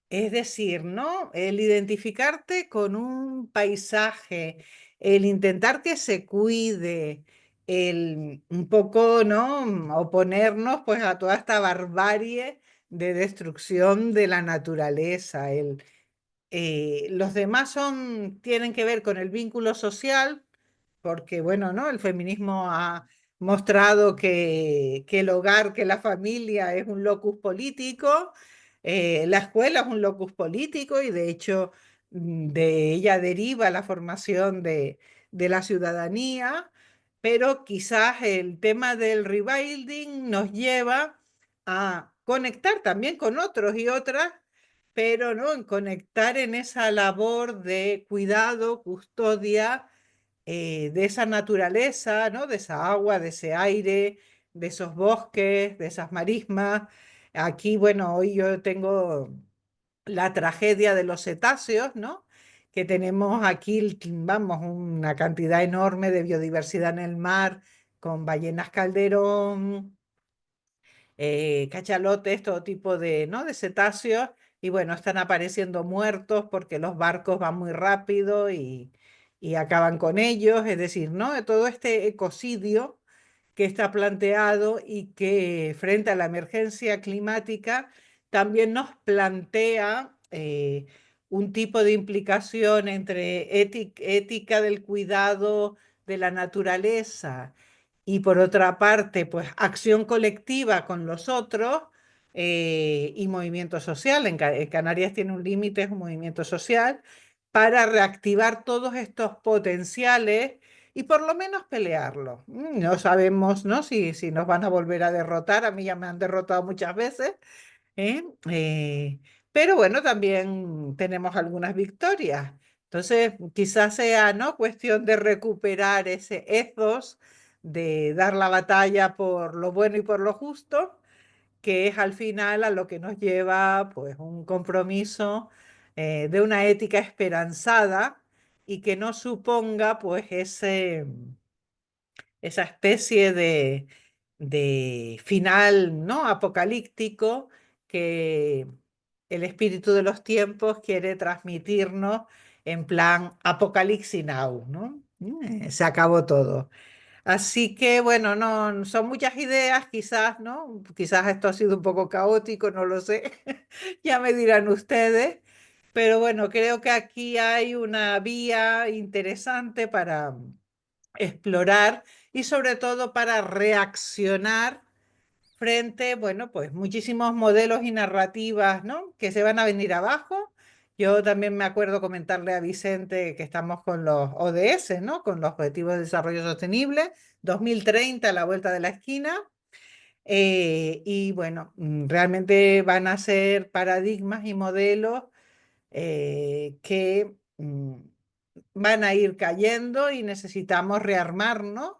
Es decir, ¿no? El identificarte con un paisaje, el intentar que se cuide, el un poco, ¿no? Oponernos pues a toda esta barbarie de destrucción de la naturaleza. Los demás tienen que ver con el vínculo social, porque bueno, ¿no? El feminismo ha mostrado que el hogar, que la familia es un locus político, la escuela es un locus político y de hecho de ella deriva la formación de la ciudadanía, pero quizás el tema del rewilding nos lleva a conectar también con otros y otras, pero ¿no? En conectar en esa labor de cuidado, custodia de esa naturaleza, ¿no? De esa agua, de ese aire, de esos bosques, de esas marismas. Aquí, bueno, hoy yo tengo la tragedia de los cetáceos, ¿no? Que tenemos aquí, vamos, una cantidad enorme de biodiversidad en el mar, con ballenas calderón, cachalotes, todo tipo de, ¿no? de cetáceos, y bueno, están apareciendo muertos porque los barcos van muy rápido y acaban con ellos, es decir, ¿no? De todo este ecocidio que está planteado y que frente a la emergencia climática también nos plantea un tipo de implicación entre ética del cuidado de la naturaleza y por otra parte, pues acción colectiva con los otros y movimiento social. En Canarias tiene un límite, es un movimiento social, para reactivar todos estos potenciales y por lo menos pelearlos. No sabemos, ¿no? Si nos van a volver a derrotar, a mí ya me han derrotado muchas veces, ¿eh? Pero bueno, también tenemos algunas victorias. Entonces, quizás sea, ¿no?, cuestión de recuperar ese ethos, de dar la batalla por lo bueno y por lo justo, que es al final a lo que nos lleva, pues, un compromiso de una ética esperanzada y que no suponga, pues, esa especie de final, ¿no?, apocalíptico que el espíritu de los tiempos quiere transmitirnos en plan Apocalipsis Now, ¿no? Se acabó todo. Así que bueno, no, son muchas ideas, quizás, ¿no? Quizás esto ha sido un poco caótico, no lo sé. Ya me dirán ustedes. Pero bueno, creo que aquí hay una vía interesante para explorar y sobre todo para reaccionar frente, bueno, pues muchísimos modelos y narrativas, ¿no?, que se van a venir abajo. Yo también me acuerdo comentarle a Vicente que estamos con los ODS, ¿no?, con los Objetivos de Desarrollo Sostenible, 2030 a la vuelta de la esquina. Y bueno, realmente van a ser paradigmas y modelos que van a ir cayendo y necesitamos rearmarnos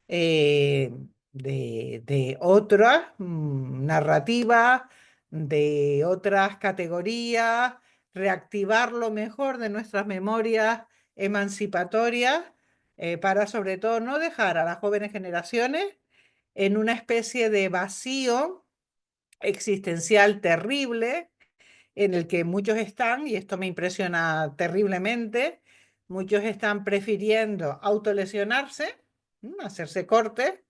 eh, de otras narrativas, de otras categorías, reactivar lo mejor de nuestras memorias emancipatorias para sobre todo no dejar a las jóvenes generaciones en una especie de vacío existencial terrible en el que muchos están, y esto me impresiona terriblemente, muchos están prefiriendo autolesionarse, hacerse cortes,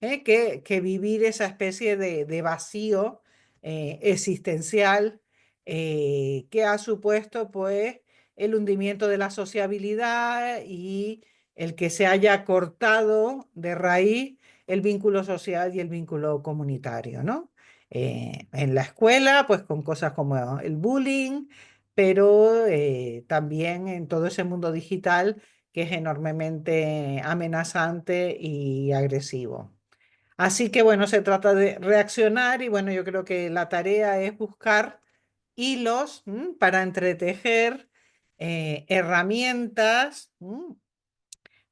que vivir esa especie de vacío existencial que ha supuesto pues el hundimiento de la sociabilidad y el que se haya cortado de raíz el vínculo social y el vínculo comunitario, ¿no? En la escuela, pues con cosas como el bullying, pero también en todo ese mundo digital que es enormemente amenazante y agresivo. Así que bueno, se trata de reaccionar y bueno, yo creo que la tarea es buscar hilos para entretejer herramientas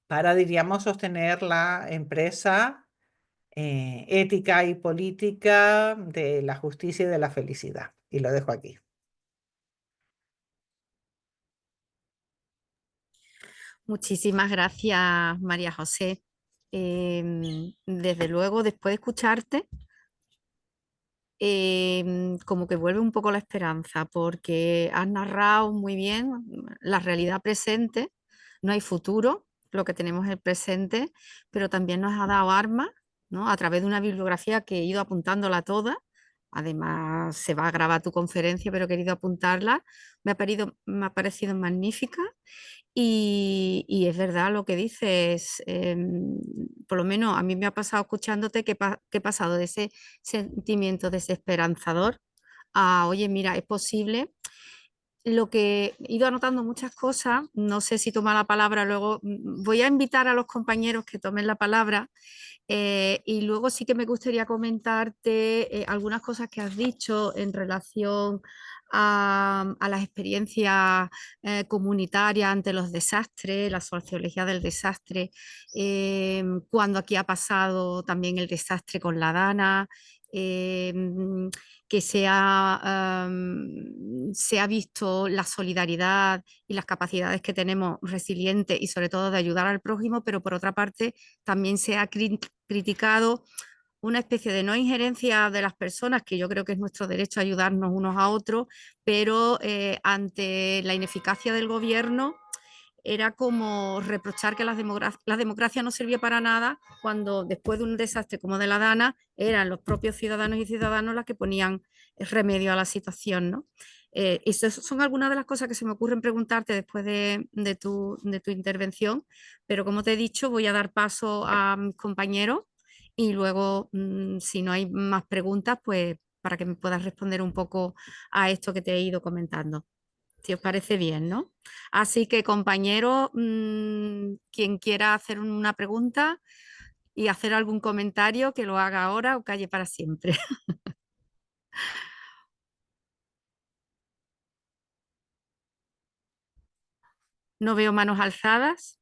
para, diríamos, sostener la empresa ética y política de la justicia y de la felicidad. Y lo dejo aquí. Muchísimas gracias, María José. Desde luego, después de escucharte, como que vuelve un poco la esperanza, porque has narrado muy bien la realidad presente, no hay futuro, lo que tenemos es el presente, pero también nos ha dado armas, ¿no?, a través de una bibliografía que he ido apuntándola toda. Además, se va a grabar tu conferencia, pero he querido apuntarla. Me ha parecido magnífica y es verdad lo que dices, por lo menos a mí me ha pasado escuchándote que he pasado de ese sentimiento desesperanzador a, oye, mira, es posible. Lo que he ido anotando muchas cosas, no sé si toma la palabra luego, voy a invitar a los compañeros que tomen la palabra y luego sí que me gustaría comentarte algunas cosas que has dicho en relación a las experiencias comunitarias ante los desastres, la sociología del desastre, cuando aquí ha pasado también el desastre con la Dana. Que se ha visto la solidaridad y las capacidades que tenemos resilientes y sobre todo de ayudar al prójimo, pero por otra parte también se ha criticado una especie de no injerencia de las personas, que yo creo que es nuestro derecho a ayudarnos unos a otros, pero ante la ineficacia del gobierno era como reprochar que la democracia no servía para nada cuando después de un desastre como de la Dana eran los propios ciudadanos y ciudadanas las que ponían remedio a la situación, ¿no? Esas son algunas de las cosas que se me ocurren preguntarte después de tu intervención, pero como te he dicho, voy a dar paso a mis compañeros y luego, si no hay más preguntas, pues para que me puedas responder un poco a esto que te he ido comentando. Si os parece bien, ¿no? Así que, compañero, quien quiera hacer una pregunta y hacer algún comentario, que lo haga ahora o calle para siempre. No veo manos alzadas.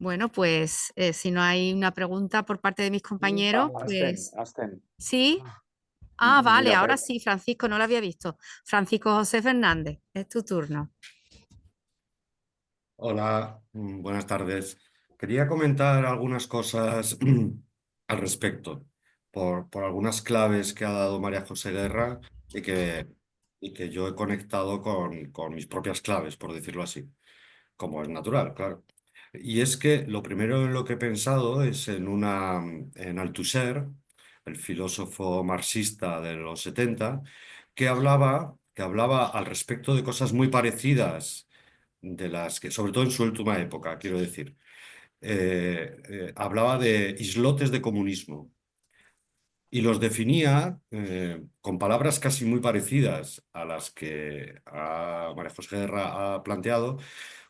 Bueno, pues si no hay una pregunta por parte de mis compañeros, pues Asten. sí. Ah, vale, Mira, ahora sí, Francisco, no lo había visto. Francisco José Fernández, es tu turno. Hola, buenas tardes. Quería comentar algunas cosas al respecto, por algunas claves que ha dado María José Guerra y que yo he conectado con mis propias claves, por decirlo así, como es natural, claro. Y es que lo primero en lo que he pensado es en Althusser, el filósofo marxista de los 70, que hablaba al respecto de cosas muy parecidas de las que, sobre todo en su última época, quiero decir, hablaba de islotes de comunismo y los definía con palabras casi muy parecidas a las que María José Guerra ha planteado,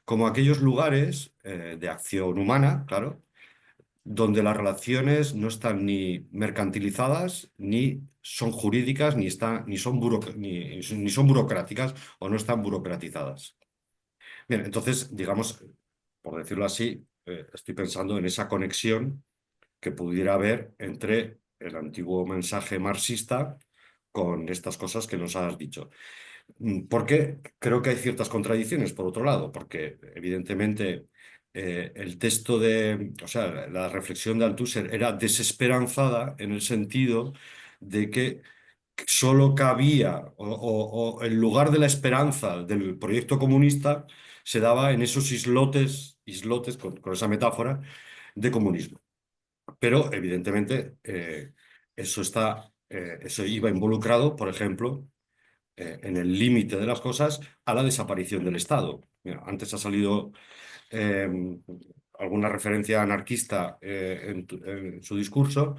como aquellos lugares de acción humana, claro, donde las relaciones no están ni mercantilizadas, ni son jurídicas, ni son burocráticas o no están burocratizadas. Bien, entonces, digamos, por decirlo así, estoy pensando en esa conexión que pudiera haber entre el antiguo mensaje marxista con estas cosas que nos has dicho. Porque creo que hay ciertas contradicciones, por otro lado, porque evidentemente el texto o sea, la reflexión de Althusser era desesperanzada en el sentido de que solo cabía, o el lugar de la esperanza del proyecto comunista se daba en esos islotes con esa metáfora, de comunismo. Pero evidentemente eso iba involucrado, por ejemplo, en el límite de las cosas, a la desaparición del Estado. Mira, antes ha salido eh, alguna referencia anarquista en su discurso.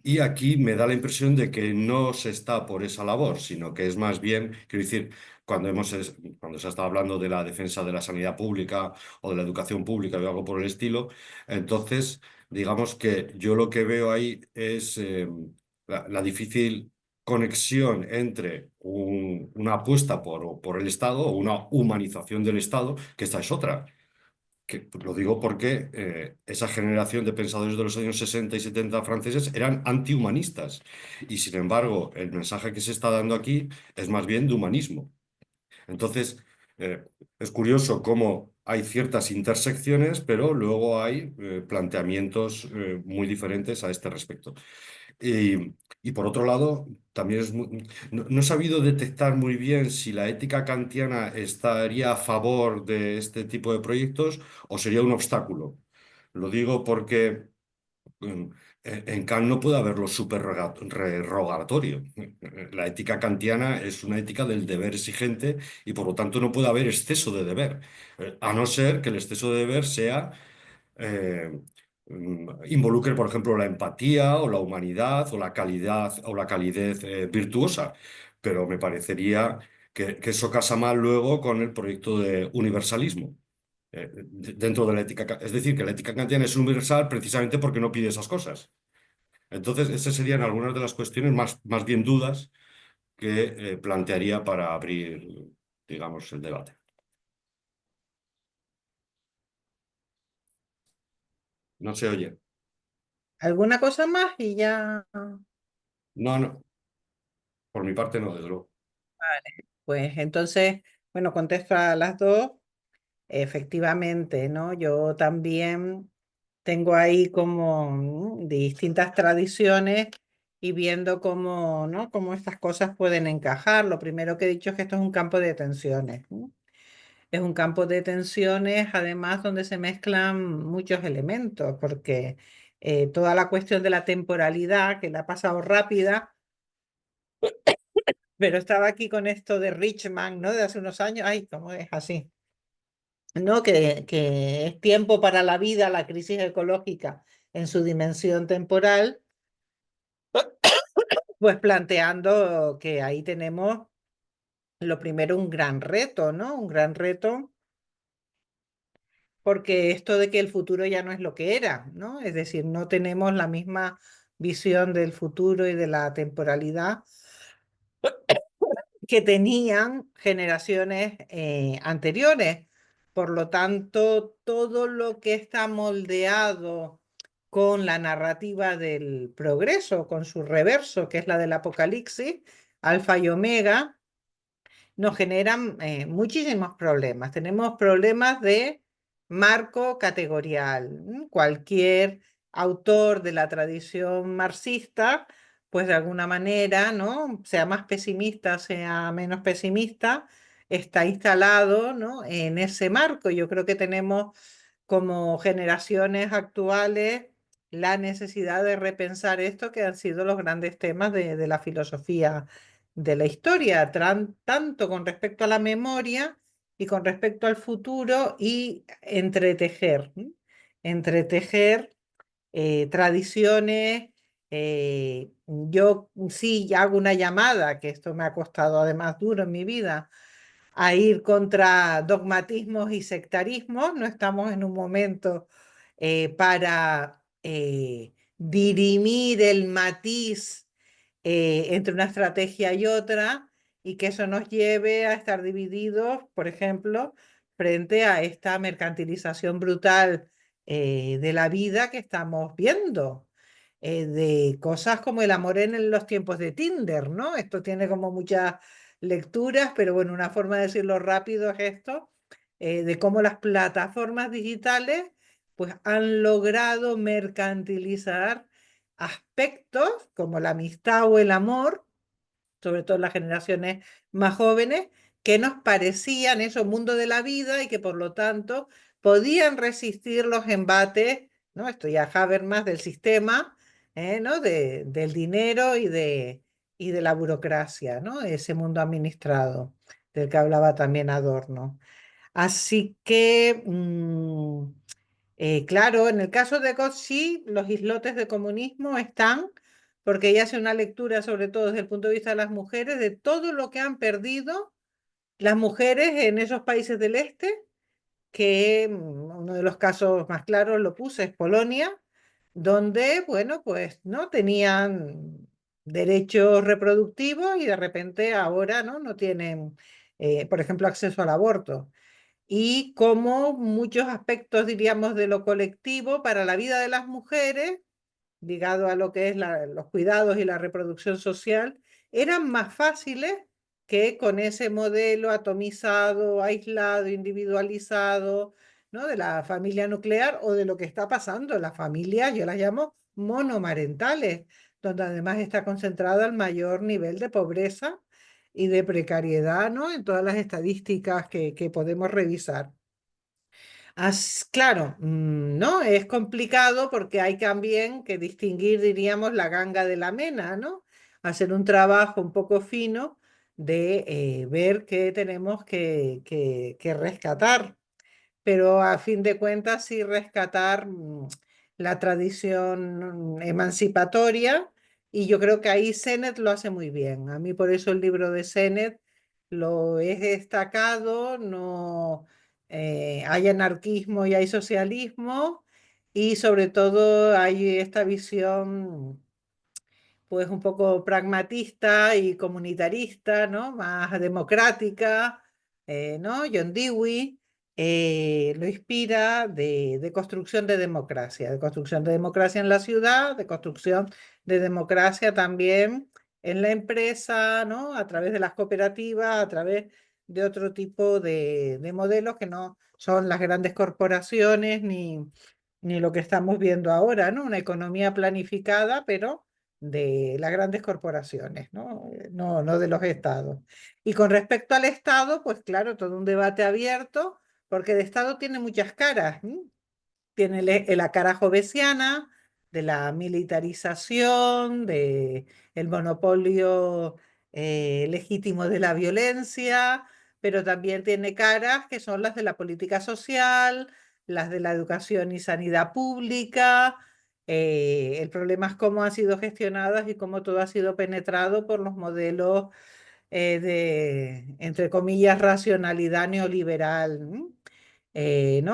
Y aquí me da la impresión de que no se está por esa labor, sino que es más bien, quiero decir, cuando se está hablando de la defensa de la sanidad pública o de la educación pública o algo por el estilo, entonces, digamos que yo lo que veo ahí es la difícil conexión entre una apuesta por el Estado o una humanización del Estado, que esta es otra. Lo digo porque esa generación de pensadores de los años 60 y 70 franceses eran antihumanistas y sin embargo el mensaje que se está dando aquí es más bien de humanismo. Entonces, es curioso cómo hay ciertas intersecciones, pero luego hay planteamientos muy diferentes a este respecto. Y por otro lado, también no he sabido detectar muy bien si la ética kantiana estaría a favor de este tipo de proyectos o sería un obstáculo. Lo digo porque mm, en Kant no puede haber lo superrogatorio. La ética kantiana es una ética del deber exigente y por lo tanto no puede haber exceso de deber, a no ser que el exceso de deber sea eh, involucre, por ejemplo, la empatía o la humanidad o la calidad o la calidez virtuosa. Pero me parecería que eso casa mal luego con el proyecto de universalismo dentro de la ética. Es decir, que la ética kantiana es universal precisamente porque no pide esas cosas. Entonces, esas serían algunas de las cuestiones más bien dudas que plantearía para abrir, digamos, el debate. No se oye. ¿Alguna cosa más? Y ya, No, no, por mi parte no, desde luego. pues entonces, bueno, contesto a las dos. Efectivamente, ¿no? Yo también tengo ahí como distintas tradiciones y viendo cómo, ¿no? Cómo estas cosas pueden encajar. Lo primero que he dicho es que esto es un campo de tensiones, ¿no? Es un campo de tensiones, además, donde se mezclan muchos elementos, porque toda la cuestión de la temporalidad, que la ha pasado rápida, Pero estaba aquí con esto de Richman, ¿no? De hace unos años. Ay, ¿cómo es así? ¿No? Que es tiempo para la vida, la crisis ecológica en su dimensión temporal, pues planteando que ahí tenemos lo primero un gran reto, ¿no? Un gran reto, porque esto de que el futuro ya no es lo que era, ¿no? Es decir, no tenemos la misma visión del futuro y de la temporalidad que tenían generaciones anteriores. Por lo tanto, todo lo que está moldeado con la narrativa del progreso, con su reverso, que es la del apocalipsis, alfa y omega, nos generan muchísimos problemas. Tenemos problemas de marco categorial. Cualquier autor de la tradición marxista, pues de alguna manera, ¿no? Sea más pesimista, sea menos pesimista, está instalado, ¿no? En ese marco. Yo creo que tenemos como generaciones actuales la necesidad de repensar esto que han sido los grandes temas de la filosofía de la historia, tanto con respecto a la memoria y con respecto al futuro y entretejer, entretejer tradiciones. Yo sí hago una llamada, que esto me ha costado además duro en mi vida, a ir contra dogmatismos y sectarismos. No estamos en un momento para dirimir el matiz entre una estrategia y otra, y que eso nos lleve a estar divididos, por ejemplo, frente a esta mercantilización brutal de la vida que estamos viendo. De cosas como el amor en los tiempos de Tinder, ¿no? Esto tiene como muchas lecturas, pero bueno, una forma de decirlo rápido es esto, de cómo las plataformas digitales pues han logrado mercantilizar aspectos como la amistad o el amor, sobre todo en las generaciones más jóvenes, que nos parecían eso, mundo de la vida, y que por lo tanto podían resistir los embates, ¿no? Esto ya Habermas del sistema, ¿no? Del dinero y de la burocracia, ¿no? Ese mundo administrado del que hablaba también Adorno. Así que, claro, en el caso de Gott, sí, los islotes de comunismo están, porque ella hace una lectura, sobre todo desde el punto de vista de las mujeres, de todo lo que han perdido las mujeres en esos países del este, que uno de los casos más claros lo puse, es Polonia, donde, bueno, pues no tenían derechos reproductivos y de repente ahora no tienen, por ejemplo, acceso al aborto. Y como muchos aspectos, diríamos, de lo colectivo para la vida de las mujeres, ligado a lo que es los cuidados y la reproducción social, eran más fáciles que con ese modelo atomizado, aislado, individualizado, ¿no? De la familia nuclear o de lo que está pasando en las familias, yo las llamo monomarentales, donde además está concentrado el mayor nivel de pobreza y de precariedad, ¿no? En todas las estadísticas que podemos revisar. Claro, ¿no? Es complicado porque hay también que distinguir, diríamos, la ganga de la mena, ¿no? Hacer un trabajo un poco fino de ver qué tenemos que rescatar, pero a fin de cuentas sí rescatar la tradición emancipatoria, y yo creo que ahí Sennett lo hace muy bien. A mí por eso el libro de Sennett lo he destacado. No hay anarquismo y hay socialismo, y sobre todo hay esta visión pues un poco pragmatista y comunitarista, ¿no? Más democrática, ¿no? John Dewey lo inspira de construcción de democracia en la ciudad, de construcción de democracia también en la empresa, ¿no? A través de las cooperativas, a través de otro tipo de modelos que no son las grandes corporaciones ni lo que estamos viendo ahora, ¿no? Una economía planificada, pero de las grandes corporaciones, ¿no? No de los estados. Y con respecto al Estado, pues claro, todo un debate abierto, porque el Estado tiene muchas caras. Tiene la cara jovesiana, de la militarización, de el monopolio legítimo de la violencia, pero también tiene caras que son las de la política social, las de la educación y sanidad pública. El problema es cómo han sido gestionadas y cómo todo ha sido penetrado por los modelos de, entre comillas, racionalidad neoliberal, ¿no?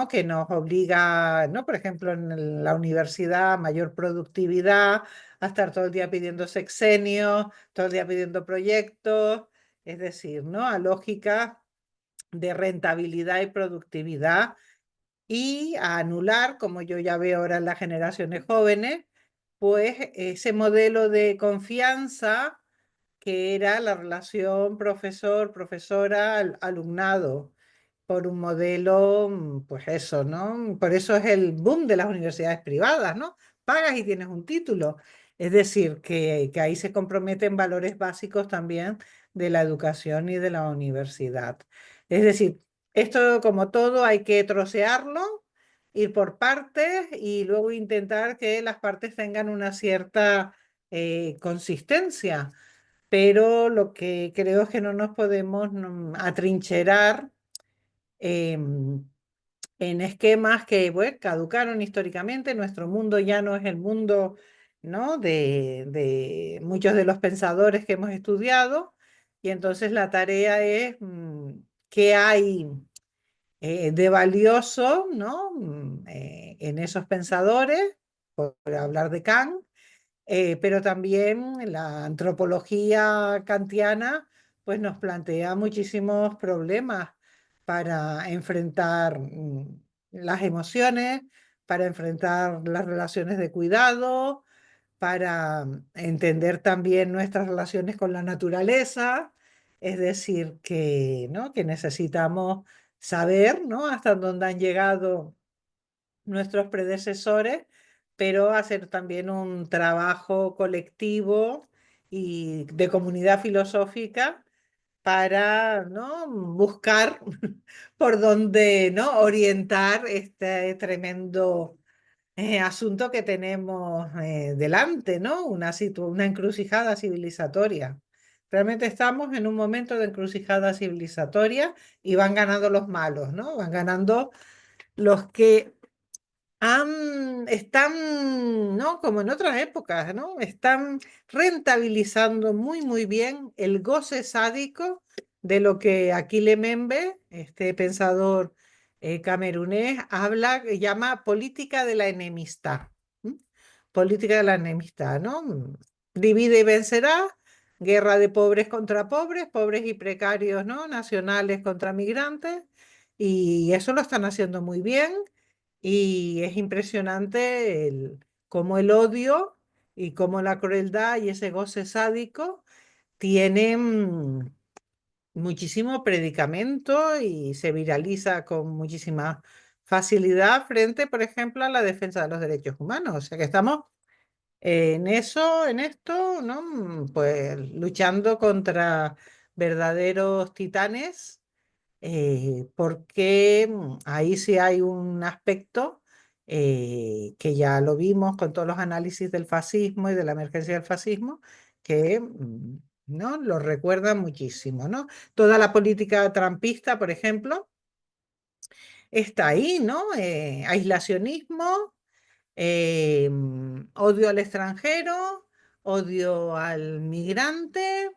Que nos obliga, ¿no? Por ejemplo, en la universidad, mayor productividad, a estar todo el día pidiendo sexenios, todo el día pidiendo proyectos, es decir, ¿no? A lógica de rentabilidad y productividad y a anular, como yo ya veo ahora en las generaciones jóvenes, pues ese modelo de confianza que era la relación profesor-profesora-alumnado, por un modelo, pues eso, ¿no? Por eso es el boom de las universidades privadas, ¿no? Pagas y tienes un título. Es decir, que ahí se comprometen valores básicos también de la educación y de la universidad. Es decir, esto como todo hay que trocearlo, ir por partes y luego intentar que las partes tengan una cierta consistencia, pero lo que creo es que no nos podemos atrincherar en esquemas que bueno, caducaron históricamente. Nuestro mundo ya no es el mundo, ¿no? de muchos de los pensadores que hemos estudiado, y entonces la tarea es qué hay de valioso, ¿no? En esos pensadores, por hablar de Kant, pero también la antropología kantiana pues nos plantea muchísimos problemas para enfrentar las emociones, para enfrentar las relaciones de cuidado, para entender también nuestras relaciones con la naturaleza. Es decir, que, ¿no? que necesitamos saber, ¿no? hasta dónde han llegado nuestros predecesores, pero hacer también un trabajo colectivo y de comunidad filosófica para, ¿no? buscar por dónde, ¿no? orientar este tremendo asunto que tenemos delante, ¿no? Una encrucijada civilizatoria. Realmente estamos en un momento de encrucijada civilizatoria y van ganando los malos, ¿no? Van ganando los que están, ¿no? Como en otras épocas, ¿no? Están rentabilizando muy, muy bien el goce sádico de lo que Achille Mbembe, este pensador camerunés, llama política de la enemistad. Política de la enemistad, ¿no? Divide y vencerá, guerra de pobres contra pobres, pobres y precarios, ¿no? Nacionales contra migrantes, y eso lo están haciendo muy bien. Y es impresionante cómo el odio y cómo la crueldad y ese goce sádico tienen muchísimo predicamento y se viraliza con muchísima facilidad frente, por ejemplo, a la defensa de los derechos humanos. O sea que estamos en eso, en esto, ¿no? Pues luchando contra verdaderos titanes, porque ahí sí hay un aspecto que ya lo vimos con todos los análisis del fascismo y de la emergencia del fascismo, que ¿no? lo recuerda muchísimo, ¿no? Toda la política trumpista, por ejemplo, está ahí, ¿no? Aislacionismo, odio al extranjero, odio al migrante,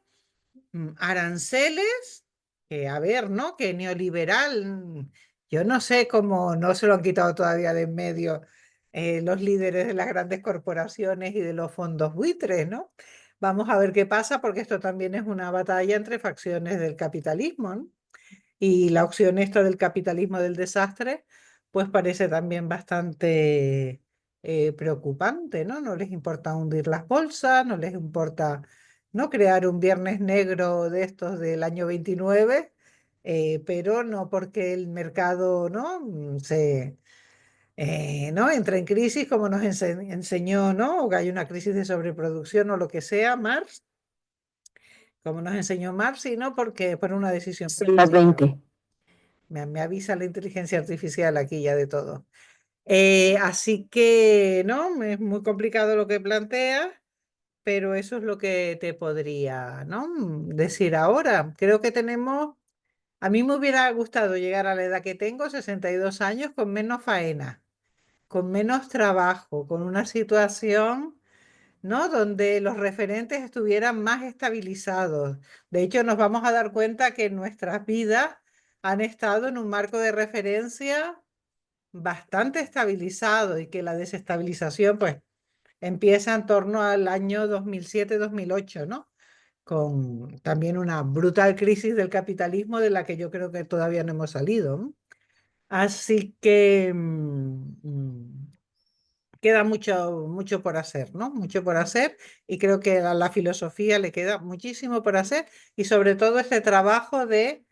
aranceles, que a ver, ¿no? Que neoliberal, yo no sé cómo no se lo han quitado todavía de en medio los líderes de las grandes corporaciones y de los fondos buitres, ¿no? Vamos a ver qué pasa, porque esto también es una batalla entre facciones del capitalismo, ¿no? Y la opción esta del capitalismo del desastre, pues parece también bastante preocupante, ¿no? No les importa hundir las bolsas, no les importa no crear un viernes negro de estos del año 29, pero no porque el mercado, ¿no? ¿no? entra en crisis, como nos enseñó, ¿no? O que hay una crisis de sobreproducción o lo que sea, Marx, como nos enseñó Marx, sino porque por una decisión Son las política. 20. Me avisa la inteligencia artificial aquí ya de todo. Así que, ¿no? Es muy complicado lo que plantea, pero eso es lo que te podría, ¿no? decir ahora. Creo que tenemos, a mí me hubiera gustado llegar a la edad que tengo, 62 años, con menos faena, con menos trabajo, con una situación, ¿no? Donde los referentes estuvieran más estabilizados. De hecho, nos vamos a dar cuenta que nuestras vidas han estado en un marco de referencia bastante estabilizado y que la desestabilización, pues, empieza en torno al año 2007-2008, ¿no? Con también una brutal crisis del capitalismo de la que yo creo que todavía no hemos salido, ¿no? Así que queda mucho, mucho por hacer, ¿no? Mucho por hacer y creo que a la filosofía le queda muchísimo por hacer y sobre todo este trabajo de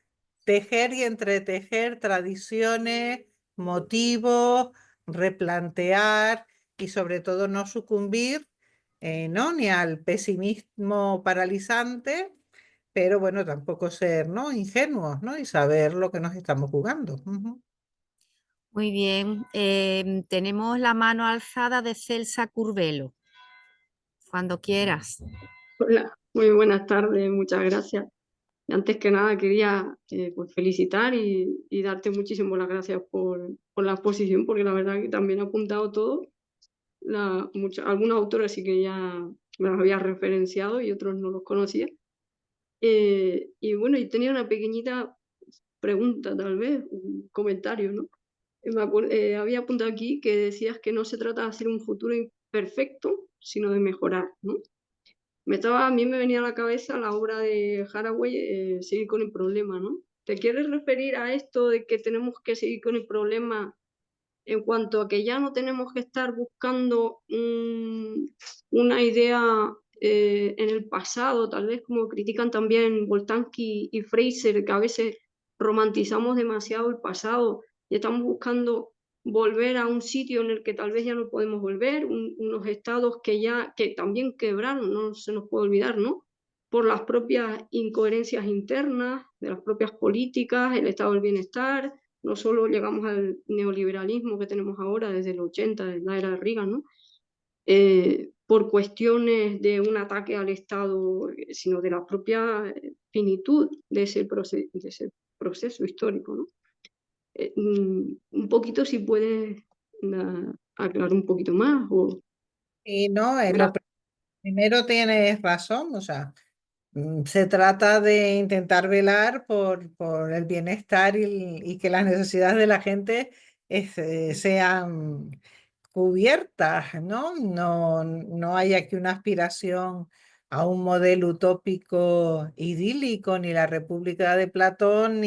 tejer y entretejer tradiciones, motivos, replantear y sobre todo no sucumbir, ¿no? Ni al pesimismo paralizante, pero bueno, tampoco ser, ¿no? Ingenuos, ¿no? Y saber lo que nos estamos jugando. Ujú. Muy bien. Tenemos la mano alzada de Celsa Curvelo. Cuando quieras. Hola, muy buenas tardes, muchas gracias. Antes que nada quería pues felicitar y darte muchísimas las gracias por la exposición, porque la verdad que también he apuntado todo. Algunos autores sí que ya me los había referenciado y otros no los conocía. Y bueno, y tenía una pequeñita pregunta, tal vez, un comentario, ¿no? Había apuntado aquí que decías que no se trata de hacer un futuro imperfecto, sino de mejorar, ¿no? A mí me venía a la cabeza la obra de Haraway, Seguir con el problema, ¿no? ¿Te quieres referir a esto de que tenemos que seguir con el problema en cuanto a que ya no tenemos que estar buscando una idea en el pasado, tal vez como critican también Boltanski y Fraser, que a veces romantizamos demasiado el pasado y estamos buscando volver a un sitio en el que tal vez ya no podemos volver, unos estados que también quebraron, no se nos puede olvidar, ¿no? Por las propias incoherencias internas de las propias políticas, el estado del bienestar. No solo llegamos al neoliberalismo que tenemos ahora desde el 80, desde la era de Reagan, ¿no? Por cuestiones de un ataque al Estado, sino de la propia finitud de ese proceso histórico, ¿no? Un poquito si puedes aclarar un poquito más. Y no, Gracias. primero tienes razón, o sea, se trata de intentar velar por el bienestar y que las necesidades de la gente sean cubiertas, ¿no? No hay aquí una aspiración a un modelo utópico idílico, ni la República de Platón,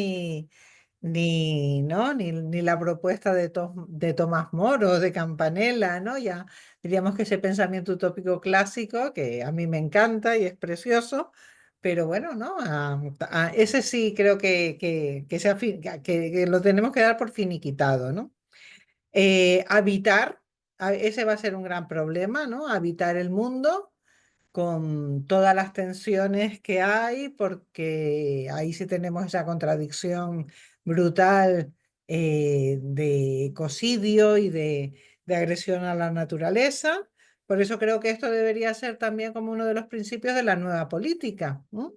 ¿no? Ni la propuesta de Tomás Moro, de Campanella, ¿no? Ya diríamos que ese pensamiento utópico clásico, que a mí me encanta y es precioso, pero bueno, ¿no? Ese sí creo que lo tenemos que dar por finiquitado, ¿no? Habitar, ese va a ser un gran problema, ¿no? Habitar el mundo con todas las tensiones que hay, porque ahí sí tenemos esa contradicción brutal de ecocidio y de agresión a la naturaleza. Por eso creo que esto debería ser también como uno de los principios de la nueva política, ¿no?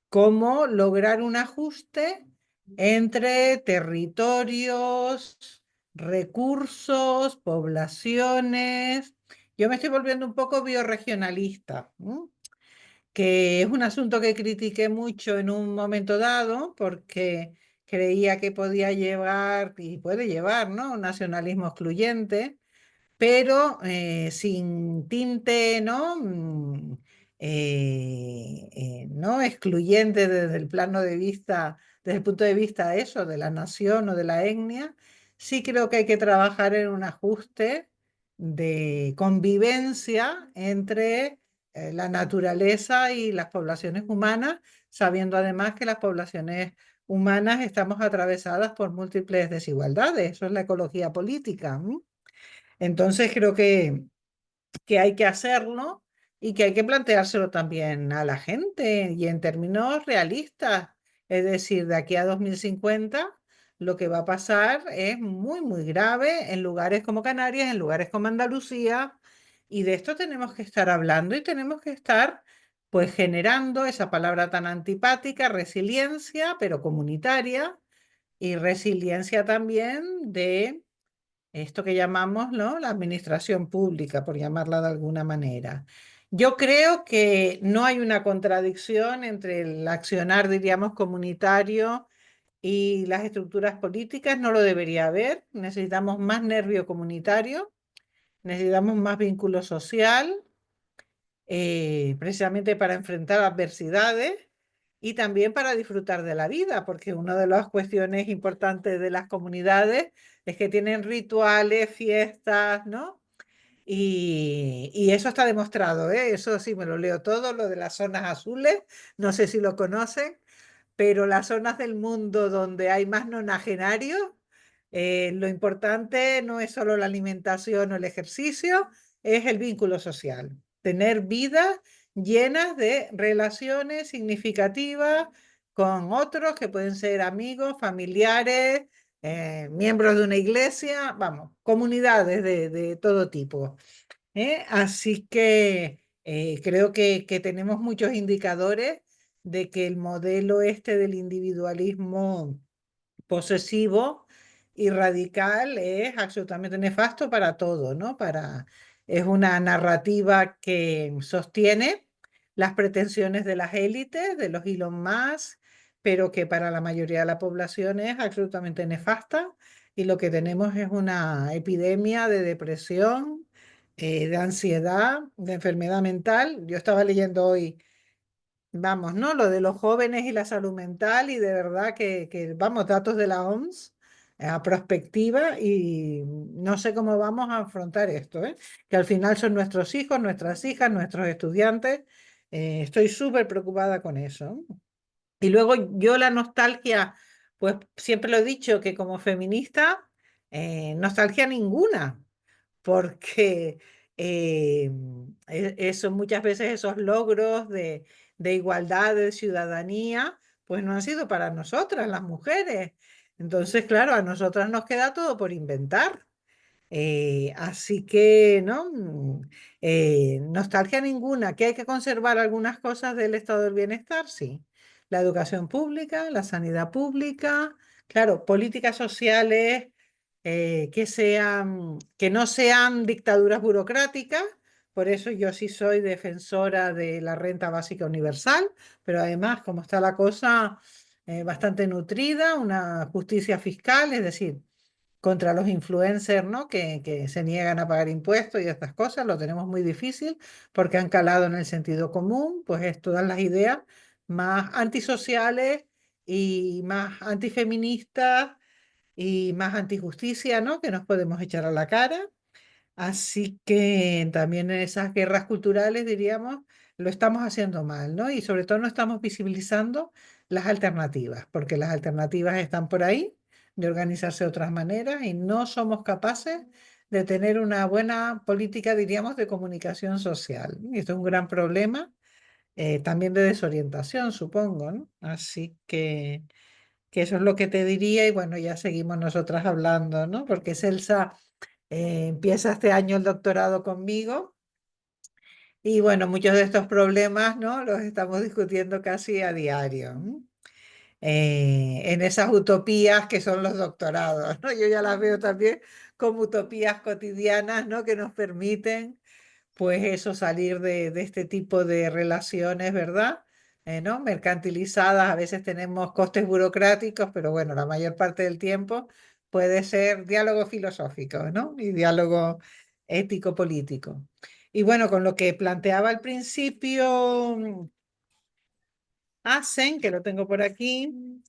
Cómo lograr un ajuste entre territorios, recursos, poblaciones. Yo me estoy volviendo un poco bioregionalista, ¿no? Que es un asunto que critiqué mucho en un momento dado porque creía que podía llevar y puede llevar, ¿no? Un nacionalismo excluyente, pero sin tinte, ¿no? No excluyente desde el plano de vista, desde el punto de vista eso, de la nación o de la etnia. Sí creo que hay que trabajar en un ajuste de convivencia entre la naturaleza y las poblaciones humanas, sabiendo además que las poblaciones humanas estamos atravesadas por múltiples desigualdades. Eso es la ecología política. Entonces creo que hay que hacerlo y que hay que planteárselo también a la gente y en términos realistas. Es decir, de aquí a 2050 lo que va a pasar es muy, muy grave en lugares como Canarias, en lugares como Andalucía, Y de esto tenemos que estar hablando y tenemos que estar pues generando esa palabra tan antipática, resiliencia, pero comunitaria, y resiliencia también de esto que llamamos, ¿no?, la administración pública, por llamarla de alguna manera. Yo creo que no hay una contradicción entre el accionar, diríamos, comunitario y las estructuras políticas, no lo debería haber. Necesitamos más nervio comunitario, necesitamos más vínculo social, precisamente para enfrentar adversidades y también para disfrutar de la vida, porque una de las cuestiones importantes de las comunidades es que tienen rituales, fiestas, ¿no? Y eso está demostrado, ¿eh? Eso sí me lo leo todo, lo de las zonas azules, no sé si lo conocen, pero las zonas del mundo donde hay más nonagenarios, lo importante no es solo la alimentación o el ejercicio, es el vínculo social. Tener vidas llenas de relaciones significativas con otros que pueden ser amigos, familiares, miembros de una iglesia, vamos, comunidades de todo tipo. Así que creo que tenemos muchos indicadores de que el modelo este del individualismo posesivo y radical es absolutamente nefasto para todo, ¿no? Es una narrativa que sostiene las pretensiones de las élites, de los Elon Musk, pero que para la mayoría de la población es absolutamente nefasta. Y lo que tenemos es una epidemia de depresión, de ansiedad, de enfermedad mental. Yo estaba leyendo hoy, vamos, ¿no?, lo de los jóvenes y la salud mental, y de verdad vamos, datos de la OMS a prospectiva, y no sé cómo vamos a afrontar esto, ¿eh? Que al final son nuestros hijos, nuestras hijas, nuestros estudiantes. Estoy súper preocupada con eso. Y luego yo la nostalgia, pues siempre lo he dicho que como feminista, nostalgia ninguna, porque eso, muchas veces esos logros de igualdad, de ciudadanía, pues no han sido para nosotras, las mujeres. Entonces, claro, a nosotras nos queda todo por inventar. Así que, ¿no? Nostalgia ninguna, que hay que conservar algunas cosas del estado del bienestar, sí. La educación pública, la sanidad pública, claro, políticas sociales que no sean dictaduras burocráticas. Por eso yo sí soy defensora de la renta básica universal, pero además, como está la cosa bastante nutrida, una justicia fiscal, es decir, contra los influencers, ¿no?, que se niegan a pagar impuestos y estas cosas, lo tenemos muy difícil porque han calado en el sentido común, pues es todas las ideas más antisociales y más antifeministas y más antijusticia, ¿no?, que nos podemos echar a la cara. Así que también en esas guerras culturales, diríamos, lo estamos haciendo mal, ¿no? Y sobre todo no estamos visibilizando las alternativas, porque las alternativas están por ahí, de organizarse de otras maneras, y no somos capaces de tener una buena política, diríamos, de comunicación social. Y esto es un gran problema, también de desorientación, supongo, ¿no? Así que eso es lo que te diría, y bueno, ya seguimos nosotras hablando, ¿no? Porque Celsa empieza este año el doctorado conmigo, y bueno, muchos de estos problemas, ¿no?, los estamos discutiendo casi a diario, ¿no? En esas utopías que son los doctorados, ¿no? Yo ya las veo también como utopías cotidianas, ¿no?, que nos permiten, pues eso, salir de este tipo de relaciones, ¿verdad? ¿No? Mercantilizadas, a veces tenemos costes burocráticos, pero bueno, la mayor parte del tiempo puede ser diálogo filosófico, ¿no? Y diálogo ético-político. Y bueno, con lo que planteaba al principio, hacen, que lo tengo por aquí,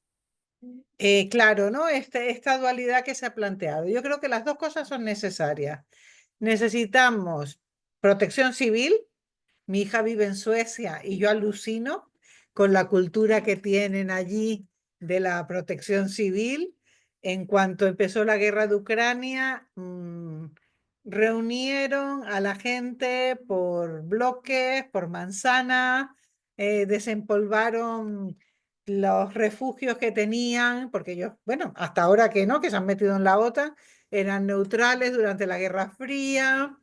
claro, ¿no? Esta dualidad que se ha planteado. Yo creo que las dos cosas son necesarias. Necesitamos protección civil. Mi hija vive en Suecia y yo alucino con la cultura que tienen allí de la protección civil. En cuanto empezó la guerra de Ucrania, reunieron a la gente por bloques, por manzanas, desempolvaron los refugios que tenían, porque ellos, bueno, hasta ahora que no, que se han metido en la OTAN, eran neutrales durante la Guerra Fría.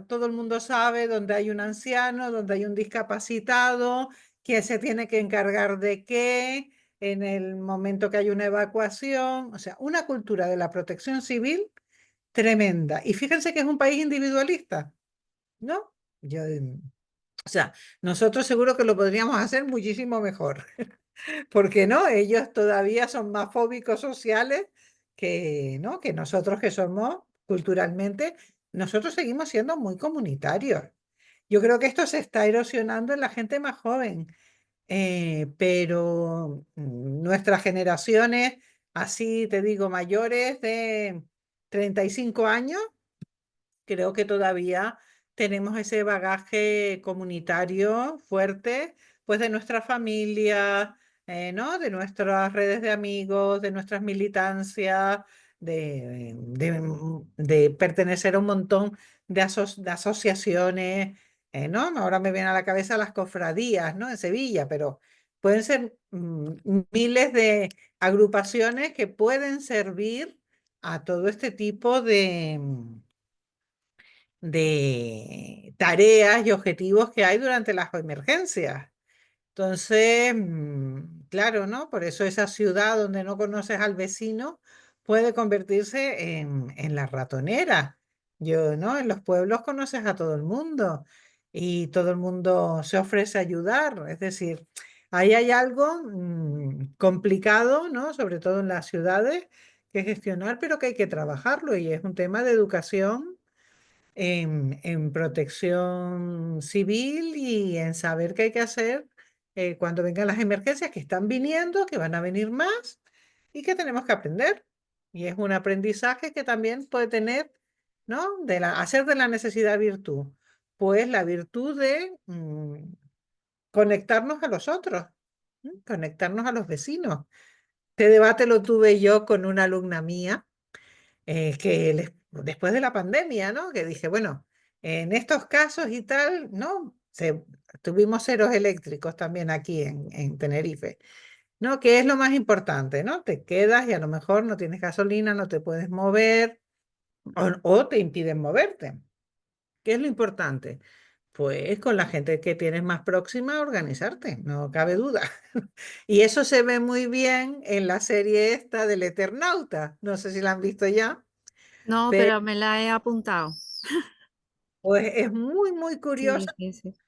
todo el mundo sabe dónde hay un anciano, dónde hay un discapacitado, quién se tiene que encargar de qué en el momento que hay una evacuación. O sea, una cultura de la protección civil tremenda. Y fíjense que es un país individualista, ¿no? O sea, nosotros seguro que lo podríamos hacer muchísimo mejor. Porque no, ellos todavía son más fóbicos sociales que, ¿no? que nosotros que somos culturalmente, nosotros seguimos siendo muy comunitarios. Yo creo que esto se está erosionando en la gente más joven, pero nuestras generaciones, así te digo, mayores de 35 años, creo que todavía tenemos ese bagaje comunitario fuerte, pues de nuestra familia, ¿no? De nuestras redes de amigos, de nuestras militancias, de pertenecer a un montón de asociaciones, ¿no? Ahora me vienen a la cabeza las cofradías, ¿no? En Sevilla, pero pueden ser miles de agrupaciones que pueden servir a todo este tipo de tareas y objetivos que hay durante las emergencias. Entonces, claro, ¿no? Por eso esa ciudad donde no conoces al vecino puede convertirse en la ratonera. Yo, ¿no? En los pueblos conoces a todo el mundo y todo el mundo se ofrece a ayudar. Es decir, ahí hay algo complicado, ¿no? Sobre todo en las ciudades, que gestionar, pero que hay que trabajarlo y es un tema de educación en protección civil y en saber qué hay que hacer cuando vengan las emergencias que están viniendo, que van a venir más y que tenemos que aprender. Y es un aprendizaje que también puede tener, ¿no? Hacer de la necesidad virtud. Pues la virtud de conectarnos a los otros, conectarnos a los vecinos. Este debate lo tuve yo con una alumna mía después de la pandemia, ¿no? Que dije, bueno, en estos casos y tal, ¿no? Tuvimos ceros eléctricos también aquí en Tenerife, ¿no? ¿Qué es lo más importante, ¿no? Te quedas y a lo mejor no tienes gasolina, no te puedes mover o te impiden moverte. ¿Qué es lo importante? Pues con la gente que tienes más próxima organizarte, no cabe duda. Y eso se ve muy bien en la serie esta del Eternauta. No sé si la han visto ya. No, pero me la he apuntado. Pues es muy, muy curiosa. Sí, sí, sí.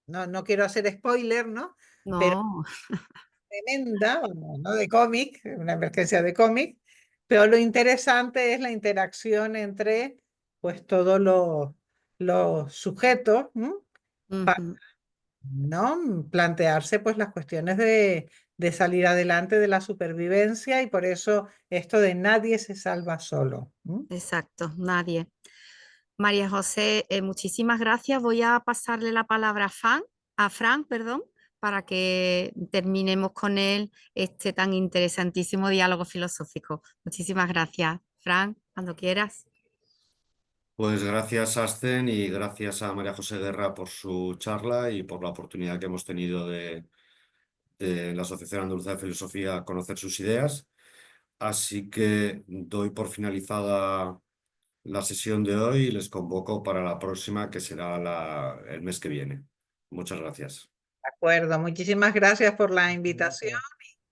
No quiero hacer spoiler, ¿no? Pero No, tremenda, vamos, ¿no? De cómic, una emergencia de cómic. Pero lo interesante es la interacción entre, pues, todos los sujetos, para, ujú, ¿no? Plantearse, pues, las cuestiones de salir adelante de la supervivencia y por eso esto de nadie se salva solo. exacto, nadie. María José, muchísimas gracias. Voy a pasarle la palabra a Fran, perdón, para que terminemos con él este tan interesantísimo diálogo filosófico. Muchísimas gracias. Fran, cuando quieras. Pues gracias, Asten, y gracias a María José Guerra por su charla y por la oportunidad que hemos tenido de la Asociación Andaluza de Filosofía conocer sus ideas. Así que doy por finalizada la sesión de hoy y les convoco para la próxima, que será el mes que viene. Muchas gracias. De acuerdo, muchísimas gracias por la invitación.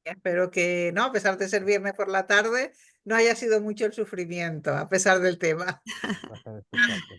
Y espero que, no, a pesar de ser viernes por la tarde, no haya sido mucho el sufrimiento, a pesar del tema.